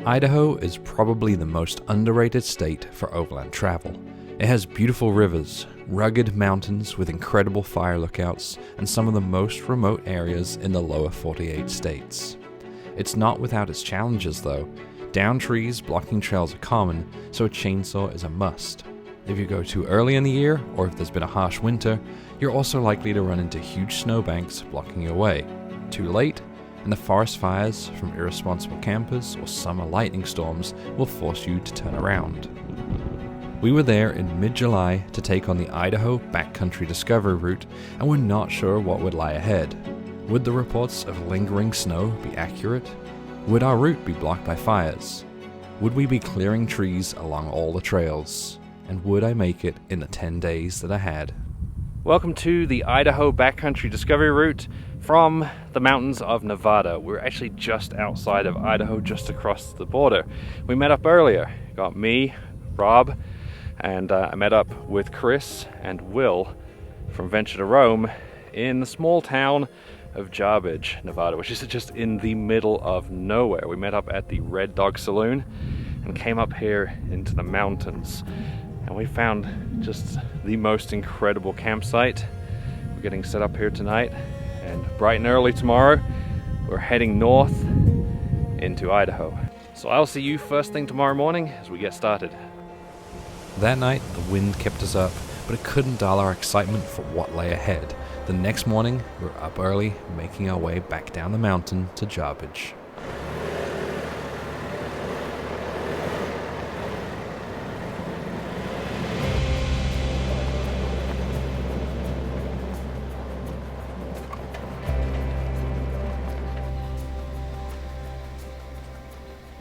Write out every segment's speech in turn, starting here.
Idaho is probably the most underrated state for overland travel. It has beautiful rivers, rugged mountains with incredible fire lookouts, and some of the most remote areas in the lower 48 states. It's not without its challenges though. Downed trees blocking trails are common, so a chainsaw is a must. If you go too early in the year, or if there's been a harsh winter, you're also likely to run into huge snowbanks blocking your way. Too late, and the forest fires from irresponsible campers or summer lightning storms will force you to turn around. We were there in mid-July to take on the Idaho Backcountry Discovery Route, and we're not sure what would lie ahead. Would the reports of lingering snow be accurate? Would our route be blocked by fires? Would we be clearing trees along all the trails? And would I make it in the 10 days that I had? Welcome to the Idaho Backcountry Discovery Route from the mountains of Nevada. We're actually just outside of Idaho, just across the border. We met up earlier. Got me, Rob, and I met up with Chris and Will from Venture to Roam in the small town of Jarbidge, Nevada, which is just in the middle of nowhere. We met up at the Red Dog Saloon and came up here into the mountains. And we found just the most incredible campsite. We're getting set up here tonight, and bright and early tomorrow, we're heading north into Idaho. So I'll see you first thing tomorrow morning as we get started. That night, the wind kept us up, but it couldn't dull our excitement for what lay ahead. The next morning, we were up early, making our way back down the mountain to Jarbidge.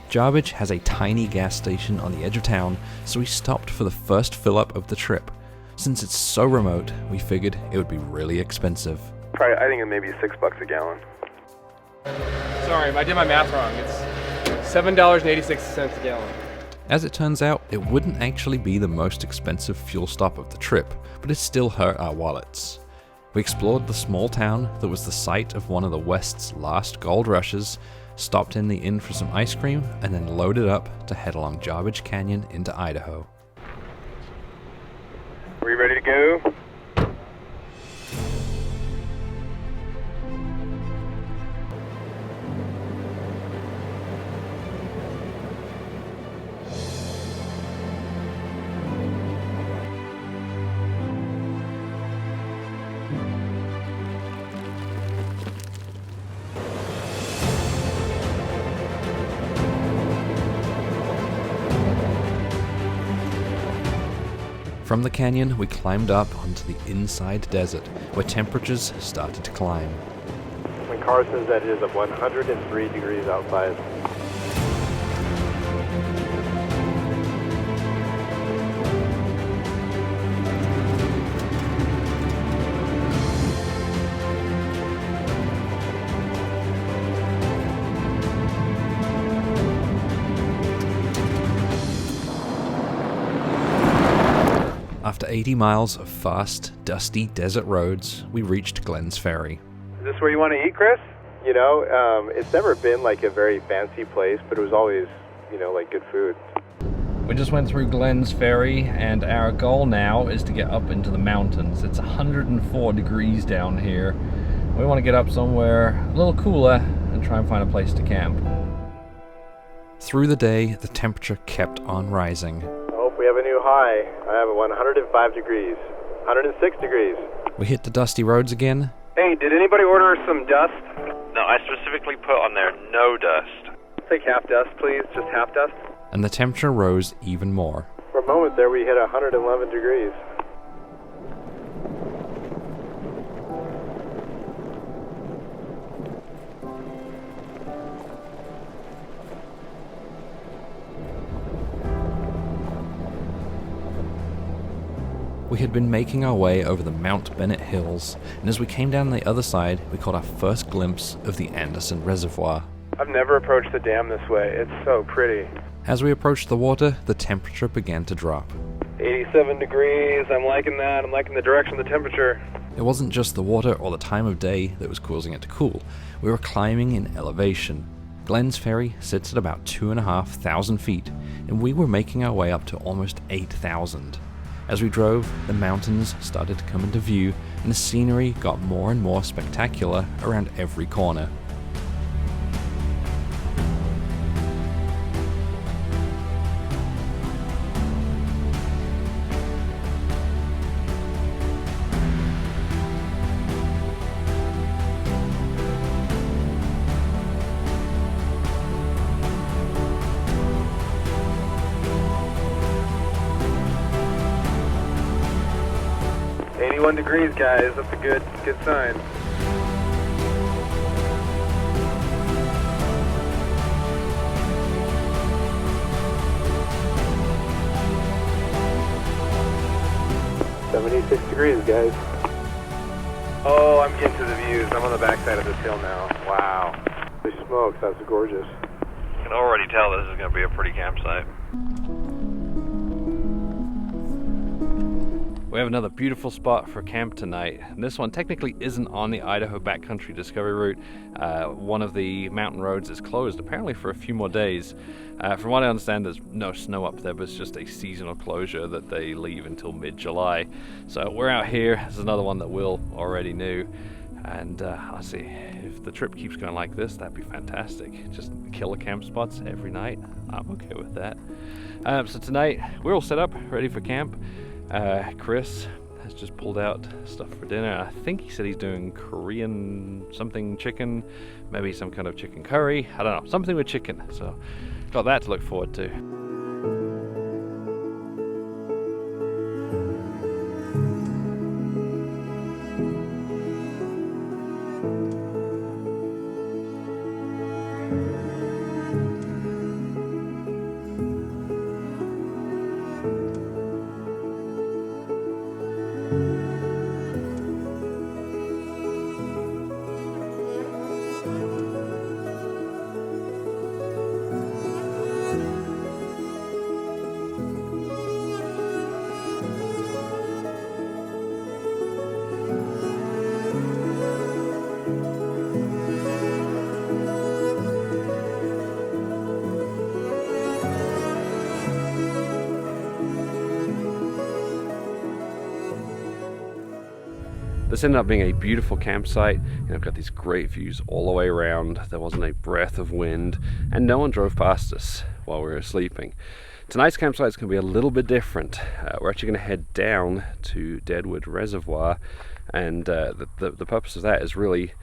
Jarbidge has a tiny gas station on the edge of town, so we stopped for the first fill-up of the trip. Since it's so remote, we figured it would be really expensive. Probably, I think it may be $6 a gallon. Sorry, I did my math wrong. It's $7.86 a gallon. As it turns out, it wouldn't actually be the most expensive fuel stop of the trip, but it still hurt our wallets. We explored the small town that was the site of one of the West's last gold rushes, stopped in the inn for some ice cream, and then loaded up to head along Jarbidge Canyon into Idaho. Are you ready to go? From the canyon, we climbed up onto the inside desert, where temperatures started to climb. My car says that it is 103 degrees outside. After 80 miles of fast, dusty desert roads, we reached Glenn's Ferry. Is this where you want to eat, Chris? You know, it's never been like a very fancy place, but it was always, like good food. We just went through Glenn's Ferry, and our goal now is to get up into the mountains. It's 104 degrees down here. We want to get up somewhere a little cooler and try and find a place to camp. Through the day, the temperature kept on rising. We have a new high. I have 105 degrees. 106 degrees. We hit the dusty roads again. Hey, did anybody order some dust? No, I specifically put on there no dust. Take half dust, please. Just half dust. And the temperature rose even more. For a moment there, we hit 111 degrees. We had been making our way over the Mount Bennett Hills, and as we came down the other side, we caught our first glimpse of the Anderson Reservoir. I've never approached the dam this way. It's so pretty. As we approached the water, the temperature began to drop. 87 degrees. I'm liking that. I'm liking the direction of the temperature. It wasn't just the water or the time of day that was causing it to cool. We were climbing in elevation. Glenn's Ferry sits at about 2,500 feet, and we were making our way up to almost 8,000. As we drove, the mountains started to come into view, and the scenery got more and more spectacular around every corner. Degrees, guys. That's a good sign. $76 guys. Oh, I'm getting to the views. I'm on the backside of this hill now. Wow. Holy smokes, that's gorgeous. You can already tell this is going to be a pretty campsite. We have another beautiful spot for camp tonight. And this one technically isn't on the Idaho Backcountry Discovery Route. One of the mountain roads is closed apparently for a few more days. From what I understand, there's no snow up there, but it's just a seasonal closure that they leave until mid-July. So we're out here. This is another one that Will already knew. And I'll see, if the trip keeps going like this, that'd be fantastic. Just killer camp spots every night. I'm okay with that. So tonight, we're all set up, ready for camp. Chris has just pulled out stuff for dinner. I think he said he's doing Korean something chicken, maybe some kind of chicken curry. I don't know, something with chicken. So got that to look forward to. This ended up being a beautiful campsite. I've got these great views all the way around. There wasn't a breath of wind, and no one drove past us while we were sleeping. Tonight's campsite is going to be a little bit different. We're actually going to head down to Deadwood Reservoir, and the purpose of that is really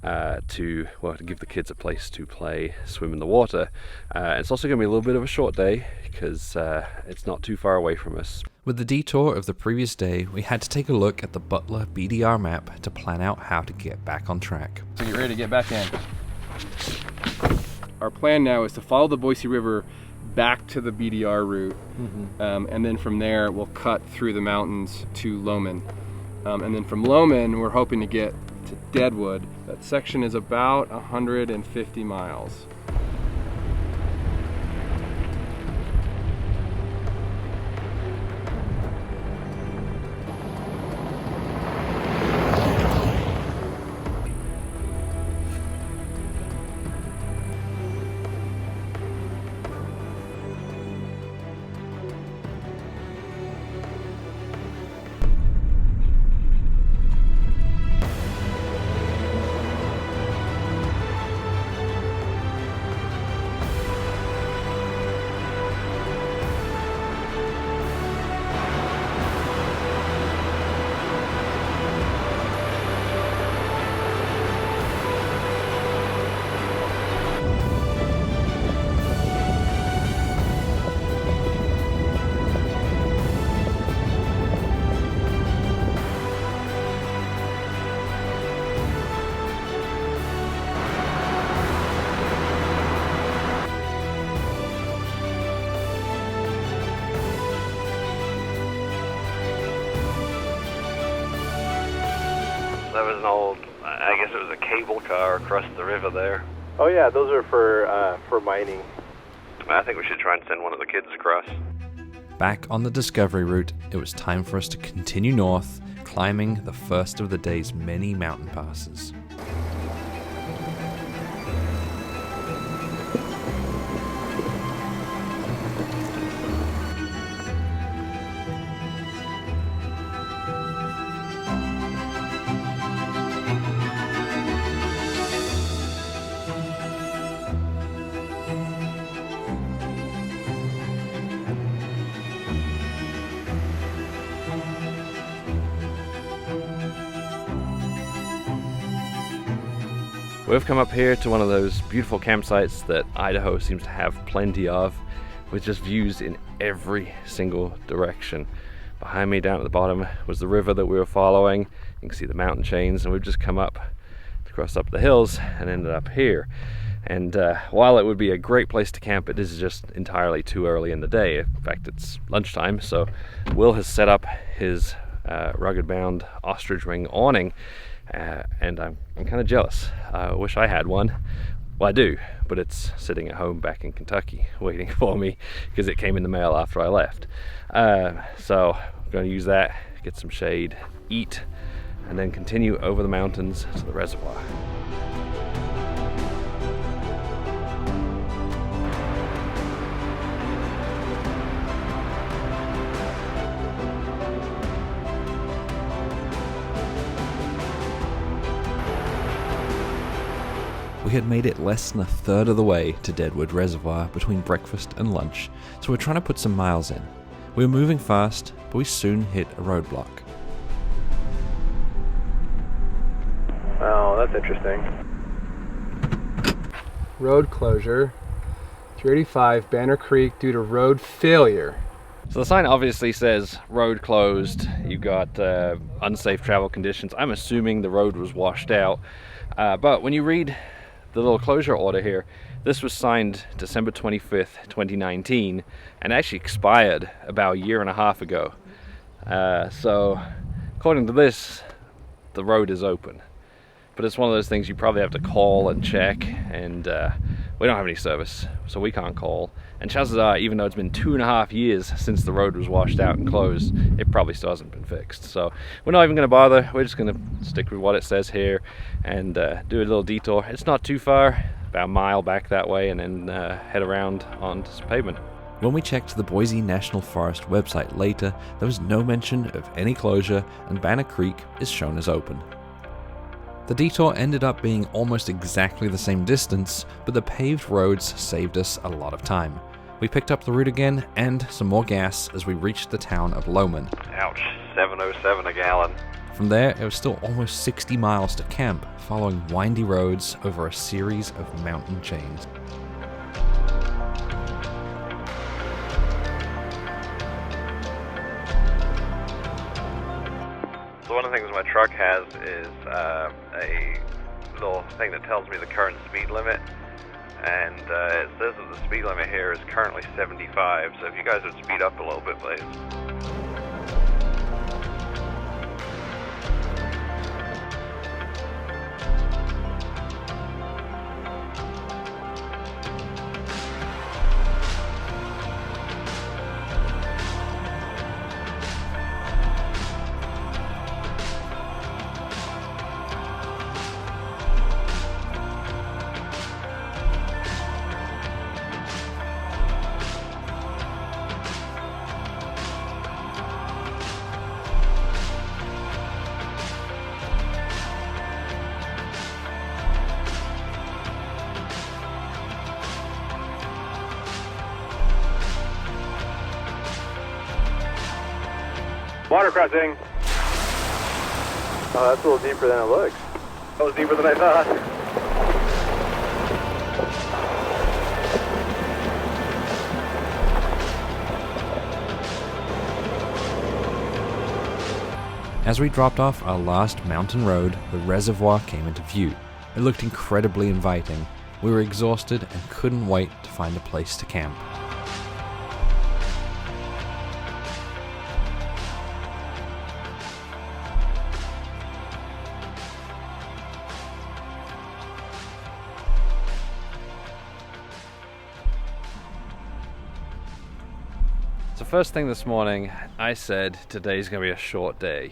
to give the kids a place to play, swim in the water. It's also going to be a little bit of a short day because it's not too far away from us. With the detour of the previous day, we had to take a look at the Butler BDR map to plan out how to get back on track. So get ready to get back in. Our plan now is to follow the Boise River back to the BDR route, and then from there we'll cut through the mountains to Loman. And then from Loman we're hoping to get to Deadwood. That section is about 150 miles. That was an old, I guess it was a cable car across the river there. Oh yeah, those are for mining. I think we should try and send one of the kids across. Back on the Discovery Route, it was time for us to continue north, climbing the first of the day's many mountain passes. We've come up here to one of those beautiful campsites that Idaho seems to have plenty of, with just views in every single direction. Behind me down at the bottom was the river that we were following. You can see the mountain chains, and we've just come up to cross up the hills and ended up here. And while it would be a great place to camp, it is just entirely too early in the day. In fact, it's lunchtime, so Will has set up his rugged bound ostrich wing awning, and I'm kind of jealous. I wish I had one. Well, I do, but it's sitting at home back in Kentucky waiting for me because it came in the mail after I left. So I'm going to use that, get some shade, eat, and then continue over the mountains to the reservoir. We had made it less than a third of the way to Deadwood Reservoir between breakfast and lunch, so we're trying to put some miles in. We were moving fast, but we soon hit a roadblock. Oh, that's interesting. Road closure, 385 Banner Creek due to road failure. So the sign obviously says road closed. You've got unsafe travel conditions. I'm assuming the road was washed out, but when you read the little closure order here, this was signed December 25th, 2019, and actually expired about a year and a half ago. So according to this, the road is open. But it's one of those things you probably have to call and check, and we don't have any service, so we can't call. And chances are, even though it's been 2.5 years since the road was washed out and closed, it probably still hasn't been fixed. So we're not even going to bother. We're just going to stick with what it says here and do a little detour. It's not too far, about a mile back that way, and then head around onto some pavement. When we checked the Boise National Forest website later, there was no mention of any closure, and Banner Creek is shown as open. The detour ended up being almost exactly the same distance, but the paved roads saved us a lot of time. We picked up the route again and some more gas as we reached the town of Loman. Ouch, 707 a gallon. From there, it was still almost 60 miles to camp, following windy roads over a series of mountain chains. So one of the things my truck has is a little thing that tells me the current speed limit, and it says that the speed limit here is currently 75, so if you guys would speed up a little bit, please. Water crossing. Oh, that's a little deeper than it looks. That was deeper than I thought. As we dropped off our last mountain road, the reservoir came into view. It looked incredibly inviting. We were exhausted and couldn't wait to find a place to camp. So first thing this morning, I said today's going to be a short day.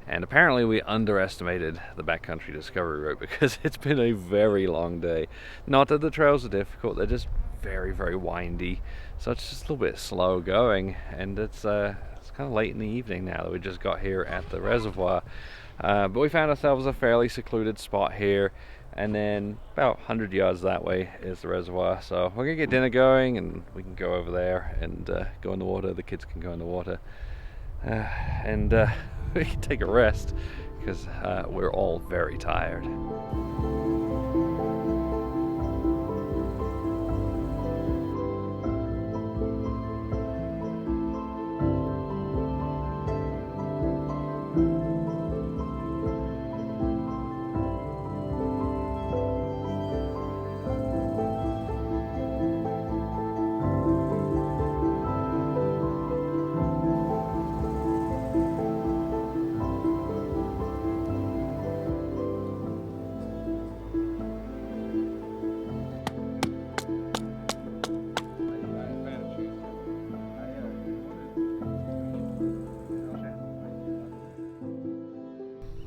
And apparently we underestimated the Backcountry Discovery Route because it's been a very long day. Not that the trails are difficult, they're just very, very windy. So it's just a little bit slow going, and it's kind of late in the evening now that we just got here at the reservoir. But we found ourselves a fairly secluded spot here, and then about 100 yards that way is the reservoir. So we're gonna get dinner going, and we can go over there and go in the water. The kids can go in the water, and we can take a rest because we're all very tired.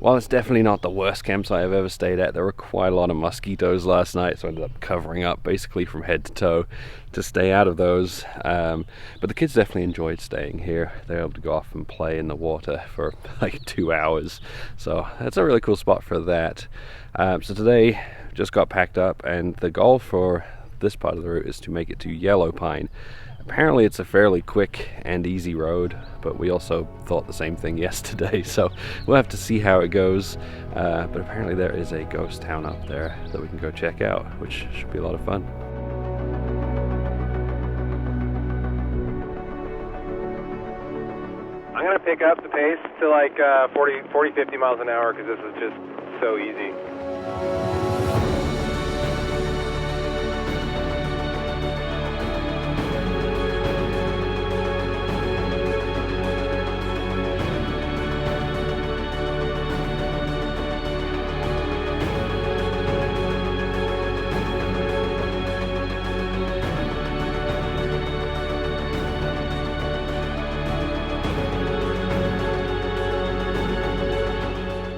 While it's definitely not the worst campsite I've ever stayed at, there were quite a lot of mosquitoes last night, so I ended up covering up basically from head to toe to stay out of those. But the kids definitely enjoyed staying here. They were able to go off and play in the water for like 2 hours, so that's a really cool spot for that. So today just got packed up, and the goal for this part of the route is to make it to Yellow Pine. Apparently it's a fairly quick and easy road, but we also thought the same thing yesterday, so we'll have to see how it goes. But apparently there is a ghost town up there that we can go check out, which should be a lot of fun. I'm going to pick up the pace to like 40, 50 miles an hour because this is just so easy.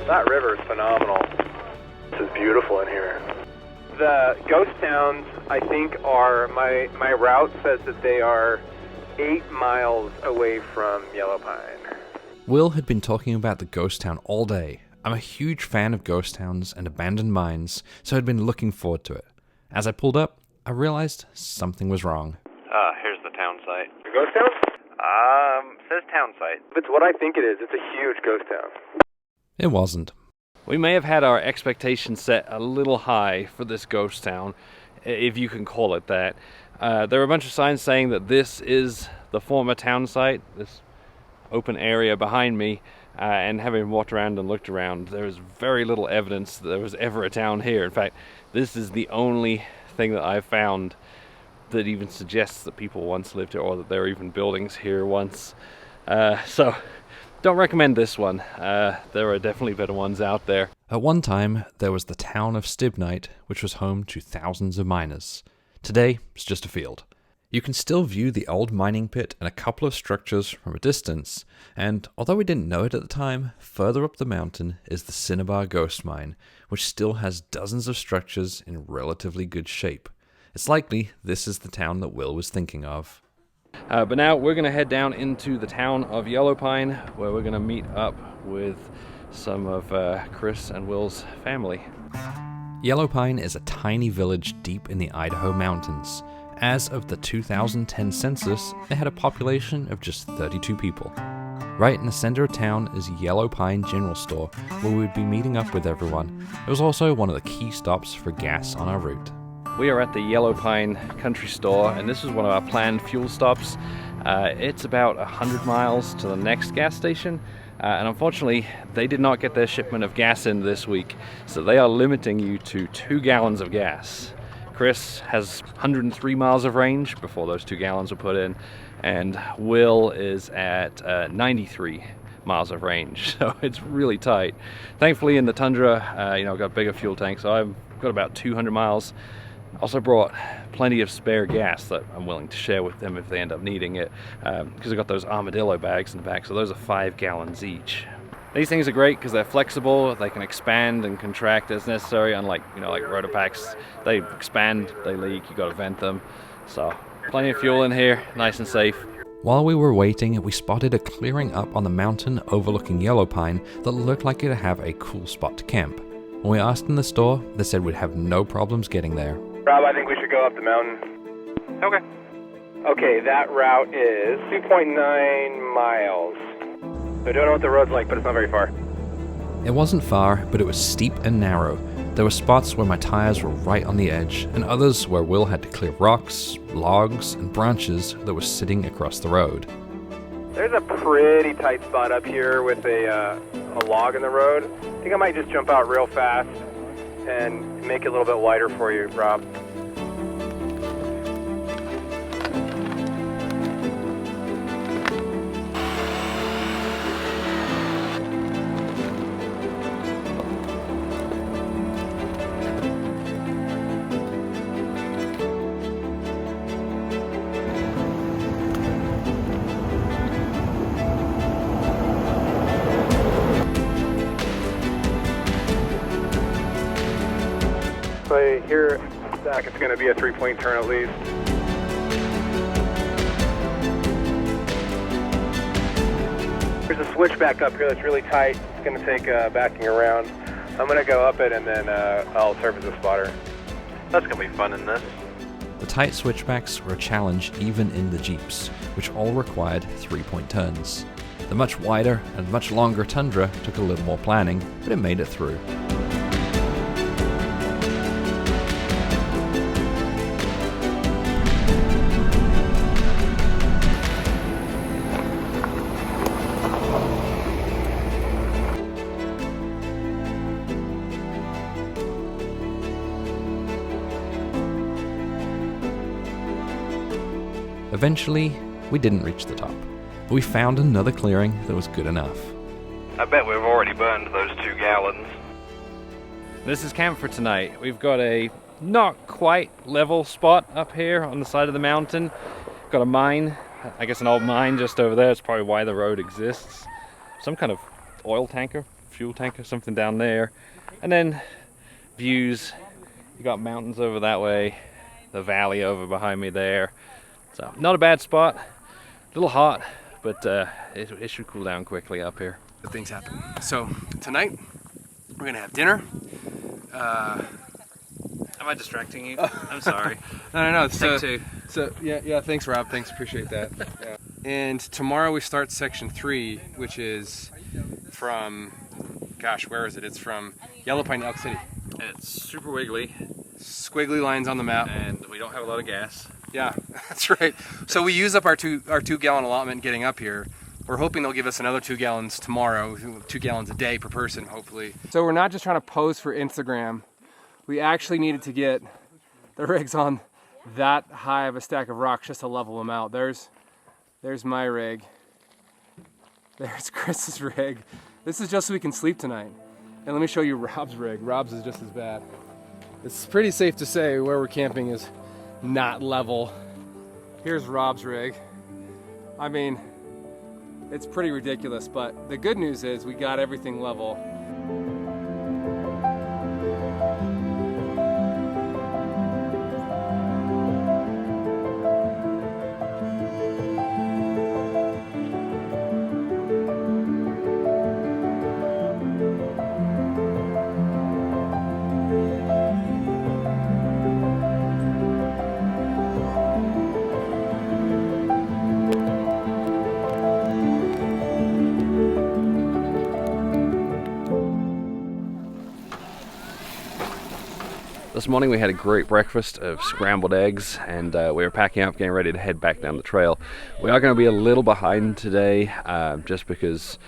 That river is phenomenal. This is beautiful in here. The ghost towns, I think, are, my route says that they are 8 miles away from Yellow Pine. Will had been talking about the ghost town all day. I'm a huge fan of ghost towns and abandoned mines, so I'd been looking forward to it. As I pulled up, I realized something was wrong. Here's the town site. The ghost town? Says town site. If it's what I think it is, it's a huge ghost town. It wasn't. We may have had our expectations set a little high for this ghost town, if you can call it that. There were a bunch of signs saying that this is the former town site, this open area behind me, and having walked around and looked around, there is very little evidence that there was ever a town here. In fact, this is the only thing that I've found that even suggests that people once lived here, or that there were even buildings here once. So don't recommend this one. There are definitely better ones out there. At one time, there was the town of Stibnite, which was home to thousands of miners. Today, it's just a field. You can still view the old mining pit and a couple of structures from a distance, and although we didn't know it at the time, further up the mountain is the Cinnabar Ghost Mine, which still has dozens of structures in relatively good shape. It's likely this is the town that Will was thinking of. But now we're going to head down into the town of Yellow Pine, where we're going to meet up with some of Chris and Will's family. Yellow Pine is a tiny village deep in the Idaho mountains. As of the 2010 census, it had a population of just 32 people. Right in the center of town is Yellow Pine General Store, where we'd be meeting up with everyone. It was also one of the key stops for gas on our route. We are at the Yellow Pine Country Store, and this is one of our planned fuel stops. It's about 100 miles to the next gas station, and unfortunately, they did not get their shipment of gas in this week, so they are limiting you to 2 gallons of gas. Chris has 103 miles of range before those 2 gallons were put in, and Will is at 93 miles of range, so it's really tight. Thankfully, in the Tundra, I've got a bigger fuel tank, so I've got about 200 miles. Also brought plenty of spare gas that I'm willing to share with them if they end up needing it, because I've got those armadillo bags in the back, so those are 5 gallons each. These things are great because they're flexible, they can expand and contract as necessary, unlike, like Rotopacks. They expand, they leak, you gotta vent them. So, plenty of fuel in here, nice and safe. While we were waiting, we spotted a clearing up on the mountain overlooking Yellow Pine that looked like it'd have a cool spot to camp. When we asked in the store, they said we'd have no problems getting there. Rob, I think we should go up the mountain. Okay. Okay, that route is 2.9 miles. I don't know what the road's like, but it's not very far. It wasn't far, but it was steep and narrow. There were spots where my tires were right on the edge, and others where Will had to clear rocks, logs, and branches that were sitting across the road. There's a pretty tight spot up here with a log in the road. I think I might just jump out real fast and make it a little bit wider for you, Rob. here, Zach, it's going to be a 3-point turn at least. There's a switchback up here that's really tight. It's going to take backing around. I'm going to go up it and then I'll surface the spotter. That's going to be fun in this. The tight switchbacks were a challenge even in the Jeeps, which all required 3-point turns. The much wider and much longer Tundra took a little more planning, but it made it through. Eventually, we didn't reach the top, but we found another clearing that was good enough. I bet we've already burned those 2 gallons. This is camp for tonight. We've got a not quite level spot up here on the side of the mountain. Got a mine, I guess an old mine just over there. It's probably why the road exists. Some kind of oil tanker, fuel tanker, something down there. And then views. You got mountains over that way, the valley over behind me there. So not a bad spot, a little hot, but it should cool down quickly up here. Good things happen. So tonight we're gonna have dinner. Am I distracting you? I'm sorry. No. Take 2. So yeah. Thanks, Rob. Thanks, appreciate that. Yeah. And tomorrow we start section 3, which is from, gosh, where is it? It's from Yellow Pine to Elk City. It's super wiggly, Squiggly lines on the map, and we don't have a lot of gas. Yeah, that's right. So we use up our 2 gallon allotment getting up here. We're hoping they'll give us another 2 gallons tomorrow, 2 gallons a day per person, hopefully. So we're not just trying to pose for Instagram. We actually needed to get the rigs on that high of a stack of rocks just to level them out. There's my rig. There's Chris's rig. This is just so we can sleep tonight. And let me show you Rob's rig. Rob's is just as bad. It's pretty safe to say where we're camping is not level. Here's Rob's rig. I mean, it's pretty ridiculous, but the good news is we got everything level. This morning we had a great breakfast of scrambled eggs, and we were packing up, getting ready to head back down the trail. We are going to be a little behind today, just because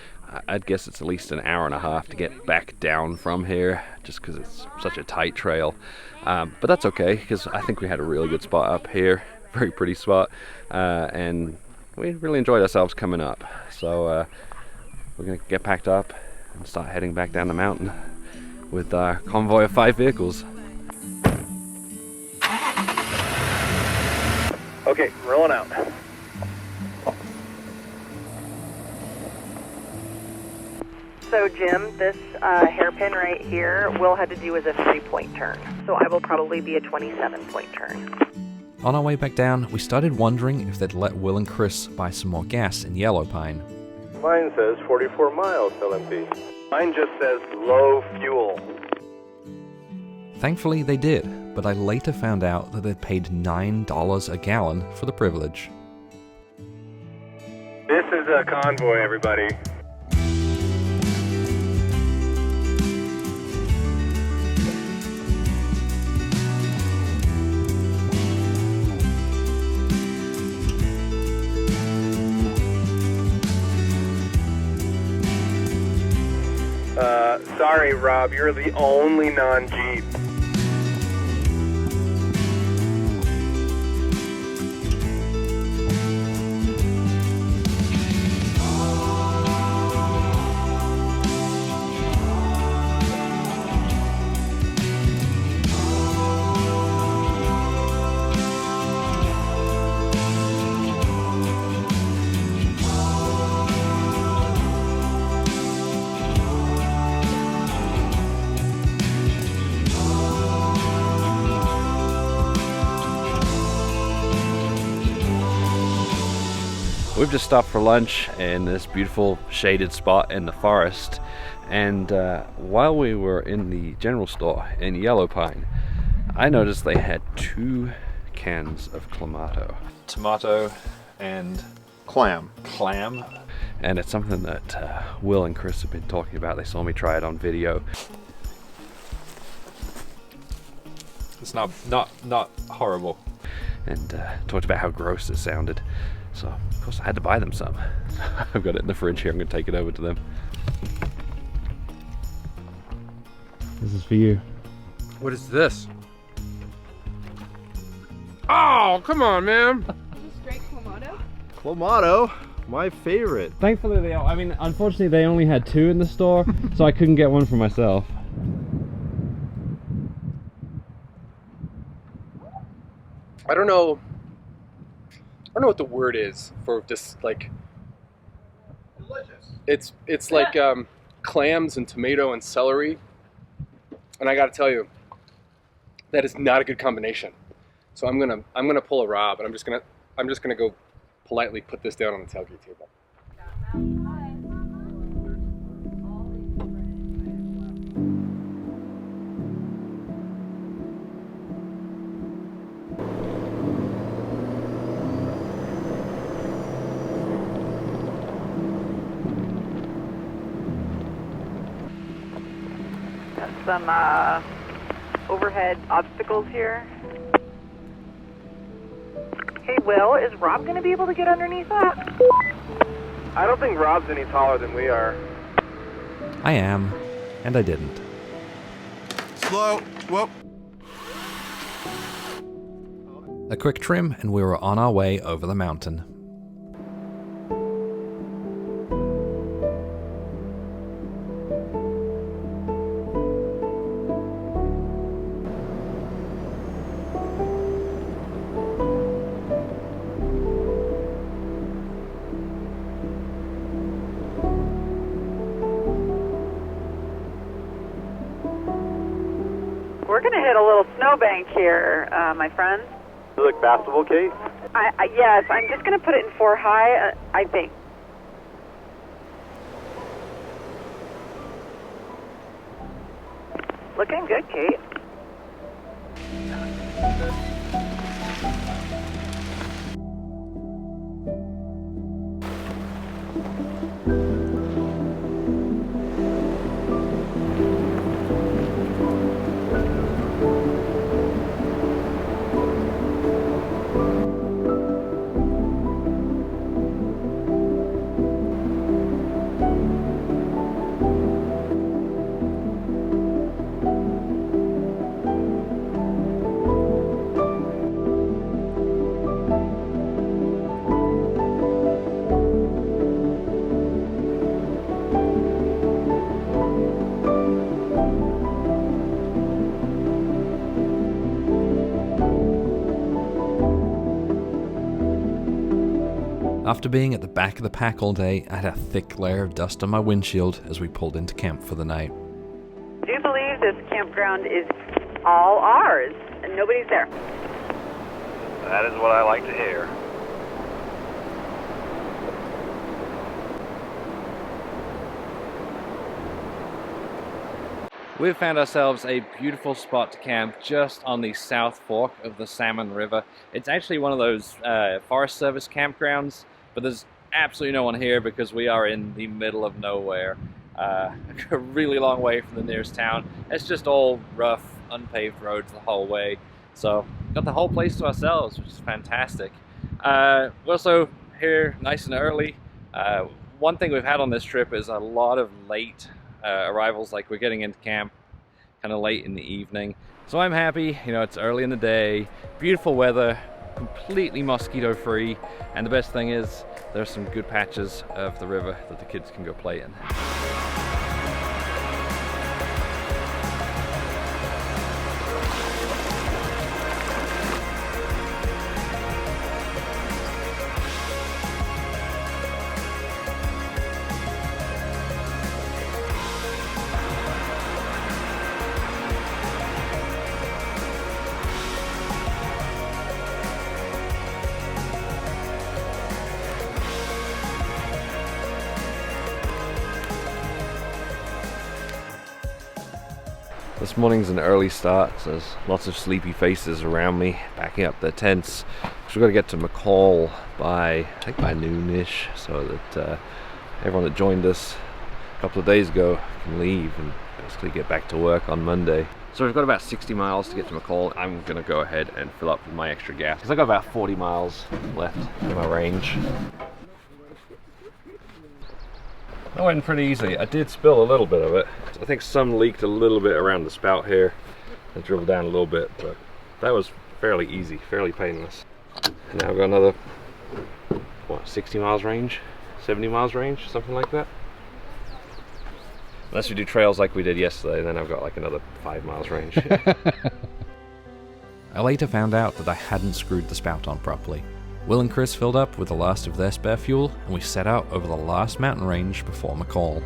I'd guess it's at least an hour and a half to get back down from here, just because it's such a tight trail. But that's okay, because I think we had a really good spot up here, very pretty spot, and we really enjoyed ourselves coming up. So we're going to get packed up and start heading back down the mountain with our convoy of 5 vehicles. Okay, rolling out. So Jim, this hairpin right here will have to do as a 3-point turn. So I will probably be a 27-point turn. On our way back down, we started wondering if they'd let Will and Chris buy some more gas in Yellow Pine. Mine says 44 miles LMP. Mine just says low fuel. Thankfully they did, but I later found out that they'd paid $9 a gallon for the privilege. This is a convoy, everybody. Sorry, Rob, you're the only non-Jeep. We've just stopped for lunch in this beautiful shaded spot in the forest, and while we were in the general store in Yellow Pine, I noticed they had 2 cans of clamato. Tomato and Clam. And it's something that Will and Chris have been talking about. They saw me try it on video. It's not horrible. And talked about how gross it sounded. So, of course, I had to buy them some. I've got it in the fridge here. I'm going to take it over to them. This is for you. What is this? Oh, come on, man. Straight clamato? Clamato, my favorite. Thankfully, unfortunately, they only had 2 in the store, so I couldn't get one for myself. I don't know what the word is for this, like, delicious. It's like clams and tomato and celery, and I gotta tell you, that is not a good combination. So I'm gonna pull a Rob, and I'm just gonna go politely put this down on the tailgate table. Some overhead obstacles here. Hey, Will, is Rob going to be able to get underneath that? I don't think Rob's any taller than we are. I am, and I didn't. Slow. Whoop. A quick trim, and we were on our way over the mountain. We're going to hit a little snowbank here, my friends. You look passable, Kate? Yes, I'm just going to put it in 4 high, I think. Looking good, Kate. After being at the back of the pack all day, I had a thick layer of dust on my windshield as we pulled into camp for the night. Do you believe this campground is all ours and nobody's there? That is what I like to hear. We've found ourselves a beautiful spot to camp just on the South Fork of the Salmon River. It's actually one of those Forest Service campgrounds, but there's absolutely no one here because we are in the middle of nowhere. A really long way from the nearest town. It's just all rough, unpaved roads the whole way. So, got the whole place to ourselves, which is fantastic. We're also here nice and early. One thing we've had on this trip is a lot of late arrivals, like we're getting into camp kind of late in the evening. So I'm happy, you know, it's early in the day, beautiful weather, completely mosquito free, and the best thing is there's some good patches of the river that the kids can go play in. This morning's an early start, so there's lots of sleepy faces around me backing up their tents. So we've got to get to McCall by noonish, so that everyone that joined us a couple of days ago can leave and basically get back to work on Monday. So we've got about 60 miles to get to McCall. I'm gonna go ahead and fill up with my extra gas because I got about 40 miles left in my range. That went pretty easy. I did spill a little bit of it. I think some leaked a little bit around the spout here. I dribbled down a little bit, but that was fairly easy, fairly painless. And now I've got another, 60 miles range? 70 miles range, something like that. Unless we do trails like we did yesterday, then I've got like another 5 miles range. I later found out that I hadn't screwed the spout on properly. Will and Chris filled up with the last of their spare fuel, and we set out over the last mountain range before McCall.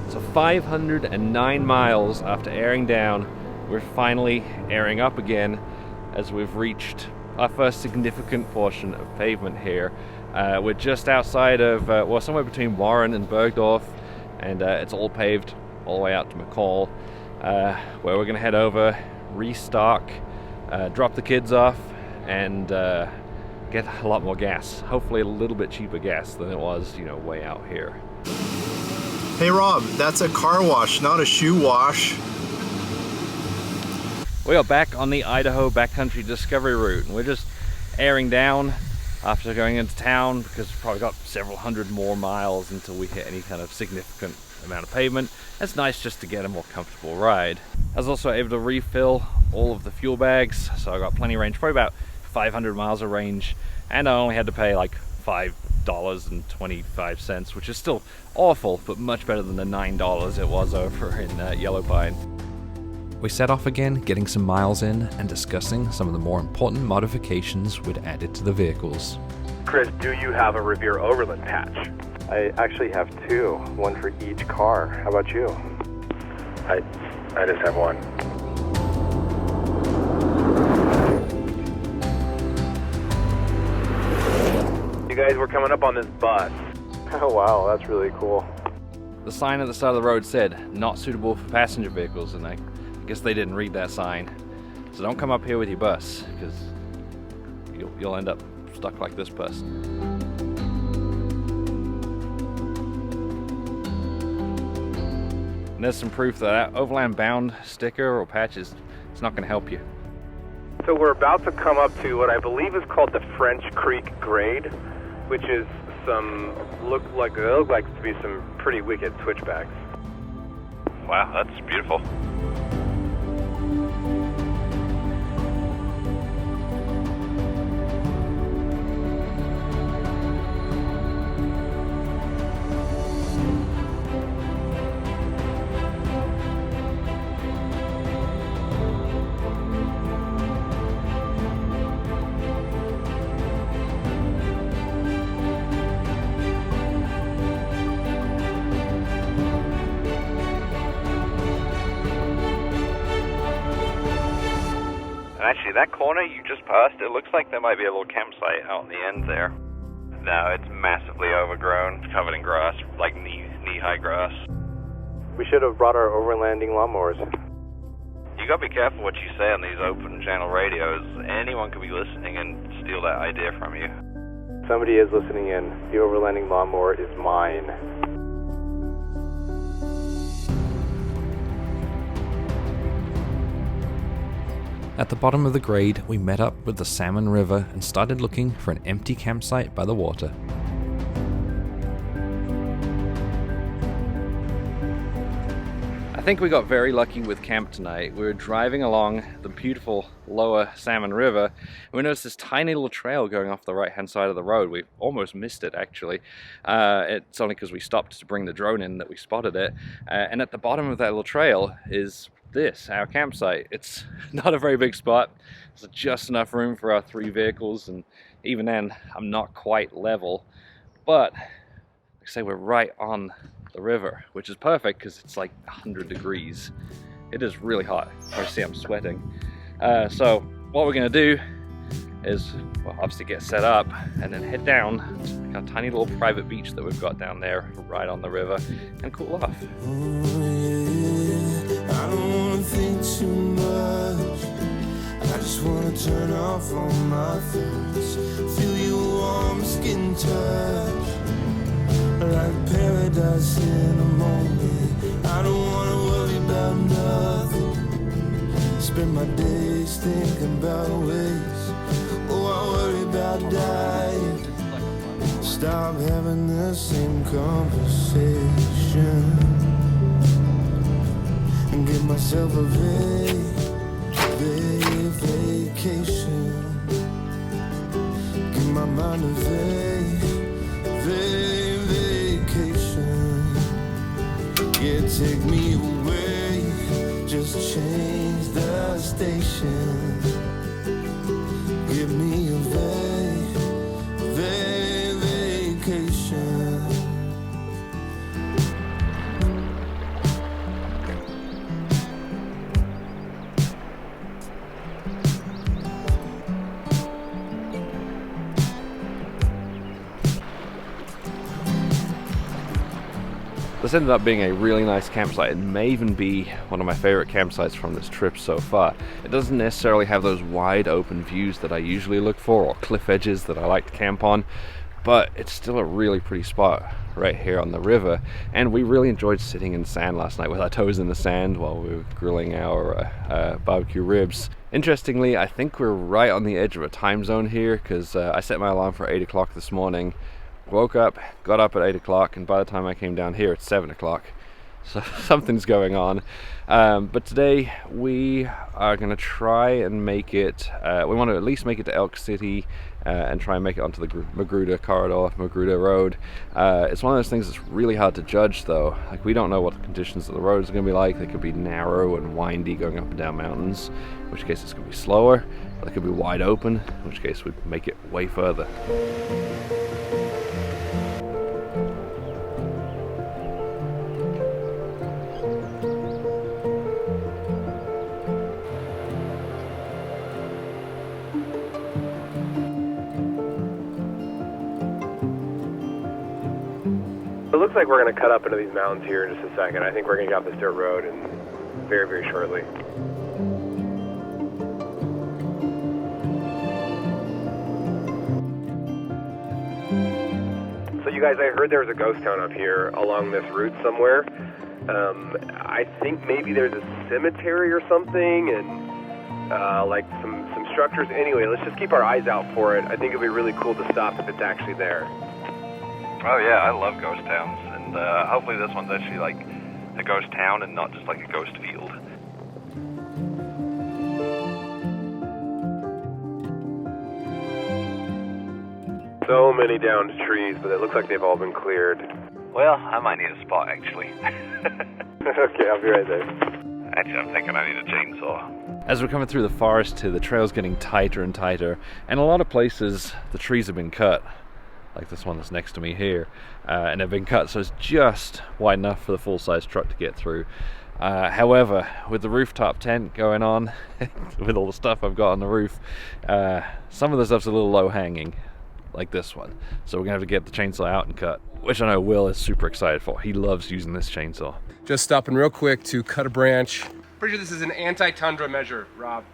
So 509 miles after airing down, we're finally airing up again as we've reached our first significant portion of pavement here. We're just outside of, somewhere between Warren and Bergdorf, and it's all paved all the way out to McCall, where we're gonna head over, restock, drop the kids off, and get a lot more gas. Hopefully a little bit cheaper gas than it was, way out here. Hey Rob, that's a car wash, not a shoe wash. We are back on the Idaho Backcountry Discovery Route, and we're just airing down after going into town because we've probably got several hundred more miles until we hit any kind of significant amount of pavement. It's nice just to get a more comfortable ride. I was also able to refill all of the fuel bags, so I got plenty of range, probably about 500 miles of range, and I only had to pay like $5.25, which is still awful, but much better than the $9 it was over in Yellow Pine. We set off again, getting some miles in and discussing some of the more important modifications we'd added to the vehicles. Chris, do you have a Revere Overland patch? I actually have two, one for each car. How about you? I just have one. You guys were coming up on this bus. Oh wow, that's really cool. The sign at the side of the road said, not suitable for passenger vehicles, and I guess they didn't read that sign. So don't come up here with your bus, because you'll end up stuck like this bus. And there's some proof that Overland Bound sticker or patch it's not going to help you. So we're about to come up to what I believe is called the French Creek Grade, which is look like to be some pretty wicked switchbacks. Wow, that's beautiful. Actually, that corner you just passed, it looks like there might be a little campsite out on the end there. No, it's massively overgrown, covered in grass, like knee-high grass. We should have brought our overlanding lawnmowers. You gotta be careful what you say on these open channel radios. Anyone could be listening and steal that idea from you. Somebody is listening in. The overlanding lawnmower is mine. At the bottom of the grade, we met up with the Salmon River and started looking for an empty campsite by the water. I think we got very lucky with camp tonight. We were driving along the beautiful lower Salmon River, and we noticed this tiny little trail going off the right-hand side of the road. We almost missed it, actually. It's only because we stopped to bring the drone in that we spotted it. And at the bottom of that little trail is this, our campsite. It's not a very big spot. There's just enough room for our 3 vehicles, and even then, I'm not quite level. But, like I say, we're right on the river, which is perfect because it's like 100 degrees. It is really hot. You see I'm sweating. So what we're gonna do is, well, obviously get set up and then head down to a tiny little private beach that we've got down there right on the river and cool off. I don't wanna think too much. I just wanna turn off all my thoughts. Feel your warm skin touch. Like paradise in a moment. I don't wanna worry about nothing. Spend my days thinking about ways. Oh, I worry about dying. Stop having the same conversation and give myself a vacation. Give my mind a vacation. Yeah, take me away, just change the station. Give me a vacation. This ended up being a really nice campsite. It may even be one of my favorite campsites from this trip so far. It doesn't necessarily have those wide open views that I usually look for, or cliff edges that I like to camp on, but it's still a really pretty spot right here on the river. And we really enjoyed sitting in the sand last night with our toes in the sand while we were grilling our barbecue ribs. Interestingly, I think we're right on the edge of a time zone here, because I set my alarm for 8 o'clock this morning. Woke up, got up at 8 o'clock, and by the time I came down here, it's 7 o'clock. So something's going on. But today we are going to try and make it, we want to at least make it to Elk City and try and make it onto the Magruder Corridor, Magruder Road. It's one of those things that's really hard to judge though. Like, we don't know what the conditions of the roads are going to be like. They could be narrow and windy going up and down mountains, in which case it's going to be slower. They could be wide open, in which case we'd make it way further. It looks like we're going to cut up into these mountains here in just a second. I think we're going to get off this dirt road and very, very shortly. So you guys, I heard there was a ghost town up here along this route somewhere. I think maybe there's a cemetery or something, and like some structures. Anyway, let's just keep our eyes out for it. I think it'd be really cool to stop if it's actually there. Oh yeah, I love ghost towns, and hopefully this one's actually like a ghost town and not just like a ghost field. So many downed trees, but it looks like they've all been cleared. Well, I might need a spot actually. Okay, I'll be right there. Actually, I'm thinking I need a chainsaw. As we're coming through the forest here, the trail's getting tighter and tighter, and a lot of places the trees have been cut. Like this one that's next to me here, and they've been cut so it's just wide enough for the full-size truck to get through. However, with the rooftop tent going on, with all the stuff I've got on the roof, some of the stuff's a little low-hanging, like this one. So we're gonna have to get the chainsaw out and cut, which I know Will is super excited for. He loves using this chainsaw. Just stopping real quick to cut a branch. Pretty sure this is an anti-tundra measure, Rob.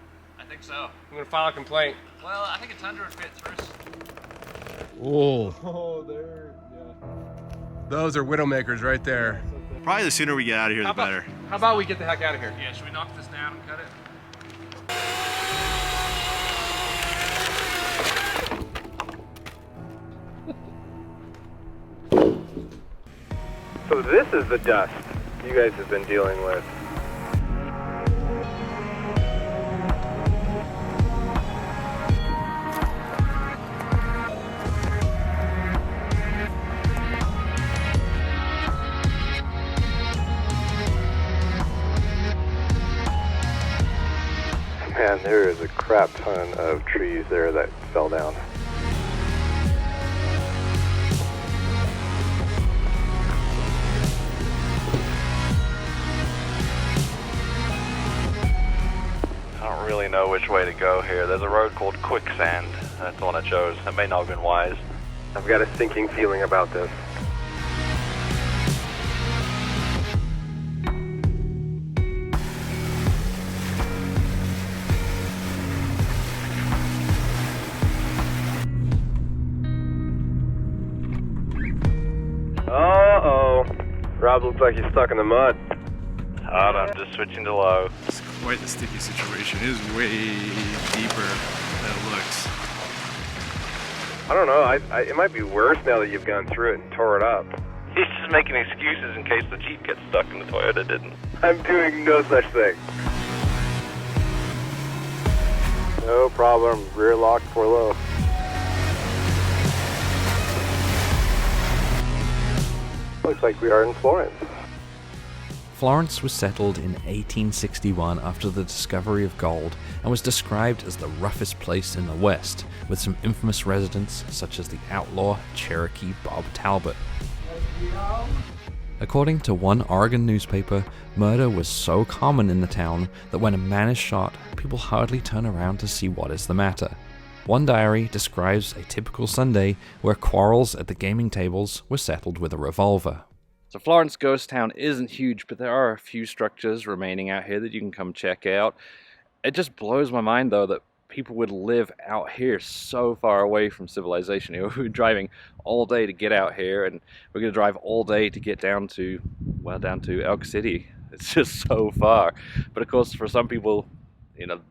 I think so. I'm gonna file a complaint. Well, I think a tundra would fit through. Oh, there, yeah. Those are widowmakers right there. Probably the sooner we get out of here, the better. How about we get the heck out of here? Yeah, should we knock this down and cut it? So this is the dust you guys have been dealing with. Man, there is a crap ton of trees there that fell down. I don't really know which way to go here. There's a road called Quicksand. That's the one I chose. That may not have been wise. I've got a sinking feeling about this. Uh-oh. Rob looks like he's stuck in the mud. Hold on, I'm just switching to low. It's quite the sticky situation. It is way deeper than it looks. I don't know. It might be worse now that you've gone through it and tore it up. He's just making excuses in case the Jeep gets stuck and the Toyota didn't. I'm doing no such thing. No problem. Rear lock for low. Looks like we are in Florence. Florence was settled in 1861 after the discovery of gold and was described as the roughest place in the West, with some infamous residents such as the outlaw Cherokee Bob Talbot. According to one Oregon newspaper, murder was so common in the town that when a man is shot, people hardly turn around to see what is the matter. One diary describes a typical Sunday where quarrels at the gaming tables were settled with a revolver. So Florence Ghost Town isn't huge, but there are a few structures remaining out here that you can come check out. It just blows my mind, though, that people would live out here so far away from civilization. We're driving all day to get out here, and we're going to drive all day to get down to Elk City. It's just so far. But of course, for some people,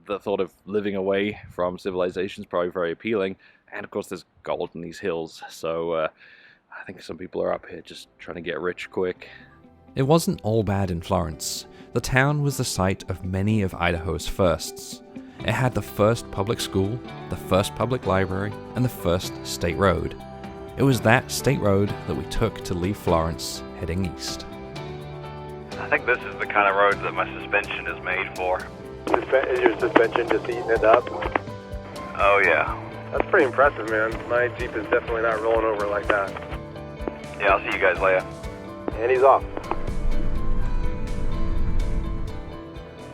the thought of living away from civilization is probably very appealing. And of course, there's gold in these hills, so I think some people are up here just trying to get rich quick. It wasn't all bad in Florence. The town was the site of many of Idaho's firsts. It had the first public school, the first public library, and the first state road. It was that state road that we took to leave Florence, heading east. I think this is the kind of road that my suspension is made for. Is your suspension just eating it up? Oh yeah. That's pretty impressive, man. My Jeep is definitely not rolling over like that. Yeah, I'll see you guys later. And he's off.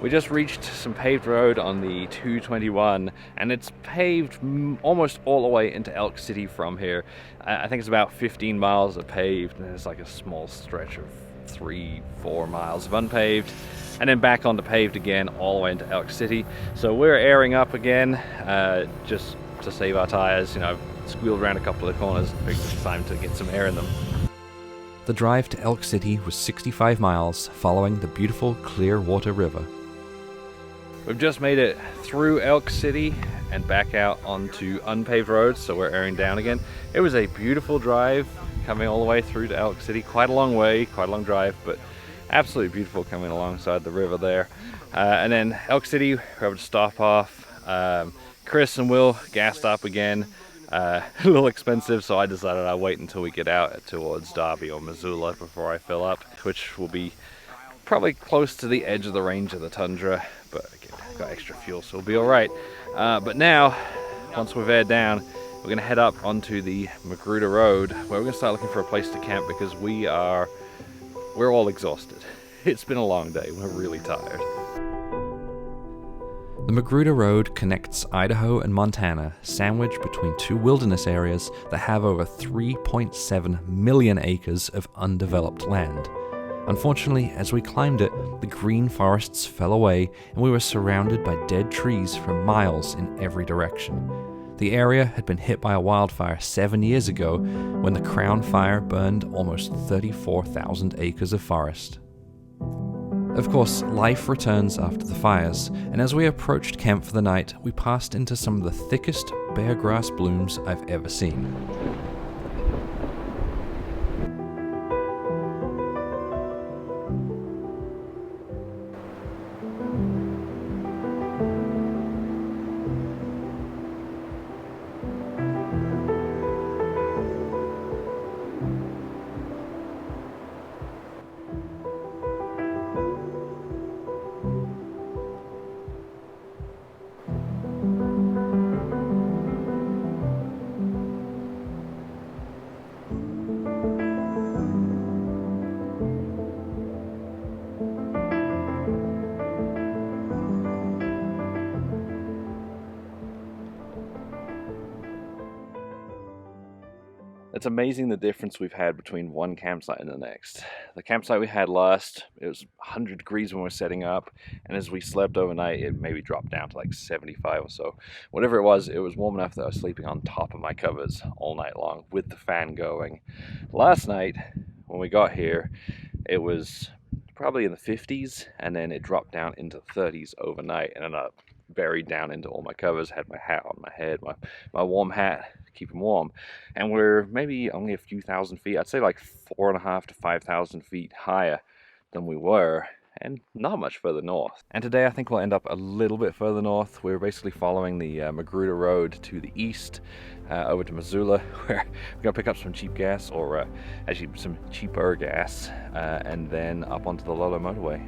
We just reached some paved road on the 221, and it's paved almost all the way into Elk City from here. I think it's about 15 miles of paved, and there's like a small stretch of 3-4 miles of unpaved, and then back onto paved again all the way into Elk City. So we're airing up again, just to save our tires. Squealed around a couple of corners, figured it's time to get some air in them. The drive to Elk City was 65 miles, following the beautiful Clearwater River. We've just made it through Elk City and back out onto unpaved roads, so we're airing down again. It was a beautiful drive coming all the way through to Elk City. Quite a long way, quite a long drive, but absolutely beautiful coming alongside the river there. And then Elk City, we're able to stop off. Chris and Will gassed up again. A little expensive, so I decided I'd wait until we get out towards Darby or Missoula before I fill up, which will be probably close to the edge of the range of the Tundra, but again, got extra fuel, so we'll be alright. But now, once we've aired down, we're going to head up onto the Magruder Road, where we're going to start looking for a place to camp, because we're all exhausted. It's been a long day, we're really tired. The Magruder Road connects Idaho and Montana, sandwiched between two wilderness areas that have over 3.7 million acres of undeveloped land. Unfortunately, as we climbed it, the green forests fell away and we were surrounded by dead trees for miles in every direction. The area had been hit by a wildfire 7 years ago when the Crown Fire burned almost 34,000 acres of forest. Of course, life returns after the fires, and as we approached camp for the night, we passed into some of the thickest bare grass blooms I've ever seen. It's amazing the difference we've had between one campsite and the next. The campsite we had last, it was 100 degrees when we were setting up, and as we slept overnight, it maybe dropped down to like 75 or so. Whatever it was warm enough that I was sleeping on top of my covers all night long with the fan going. Last night, when we got here, it was probably in the 50s, and then it dropped down into the 30s overnight, and then I buried down into all my covers, had my hat on my head, my warm hat, keep them warm. And we're maybe only a few thousand feet, I'd say like 4,500 to 5,000 feet higher than we were, and not much further north. And today I think we'll end up a little bit further north. We're basically following the Magruder Road to the east, over to Missoula, where we're gonna pick up some cheap gas, or actually some cheaper gas, and then up onto the Lolo motorway.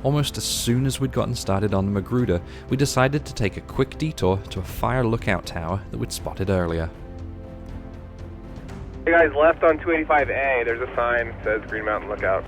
Almost as soon as we'd gotten started on the Magruder, we decided to take a quick detour to a fire lookout tower that we'd spotted earlier. Hey guys, left on 285A, there's a sign that says Green Mountain Lookout.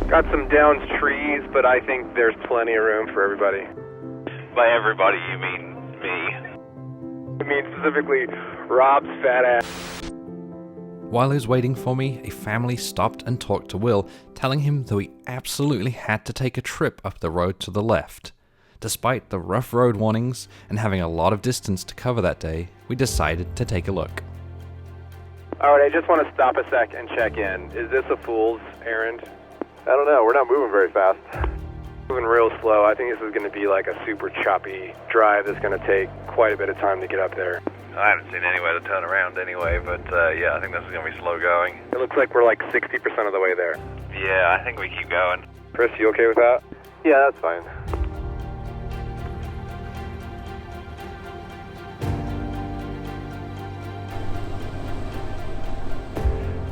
Got some downed trees, but I think there's plenty of room for everybody. By everybody, you mean me? I mean specifically Rob's fat ass. While he was waiting for me, a family stopped and talked to Will, telling him that we absolutely had to take a trip up the road to the left. Despite the rough road warnings and having a lot of distance to cover that day, we decided to take a look. Alright, I just want to stop a sec and check in. Is this a fool's errand? I don't know, we're not moving very fast. Moving real slow. I think this is going to be like a super choppy drive that's going to take quite a bit of time to get up there. I haven't seen anywhere to turn around anyway, but yeah, I think this is going to be slow going. It looks like we're like 60% of the way there. Yeah, I think we keep going. Chris, you okay with that? Yeah, that's fine.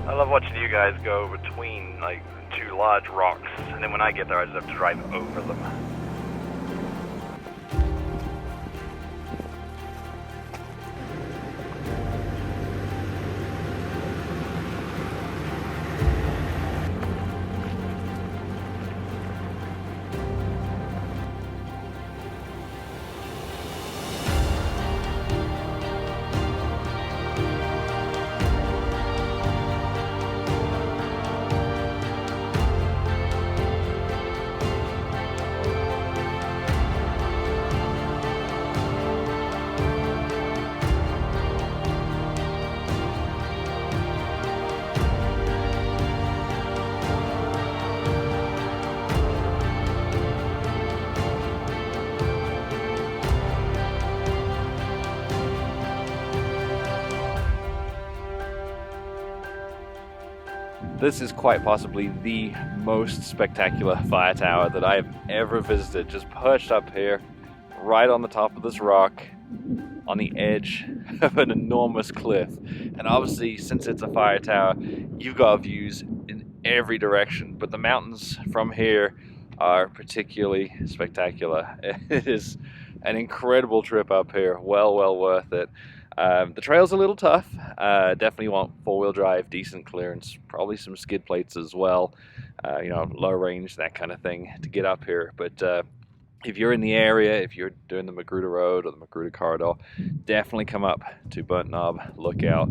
I love watching you guys go between like two large rocks, and then when I get there I just have to drive over them. This is quite possibly the most spectacular fire tower that I have ever visited. Just perched up here, right on the top of this rock, on the edge of an enormous cliff. And obviously, since it's a fire tower, you've got views in every direction. But the mountains from here are particularly spectacular. It is an incredible trip up here. Well worth it. The trail's a little tough. Definitely want four-wheel drive, decent clearance, probably some skid plates as well. Low range, that kind of thing to get up here. But if you're in the area, if you're doing the Magruder Road or the Magruder Corridor, definitely come up to Burnt Knob Lookout,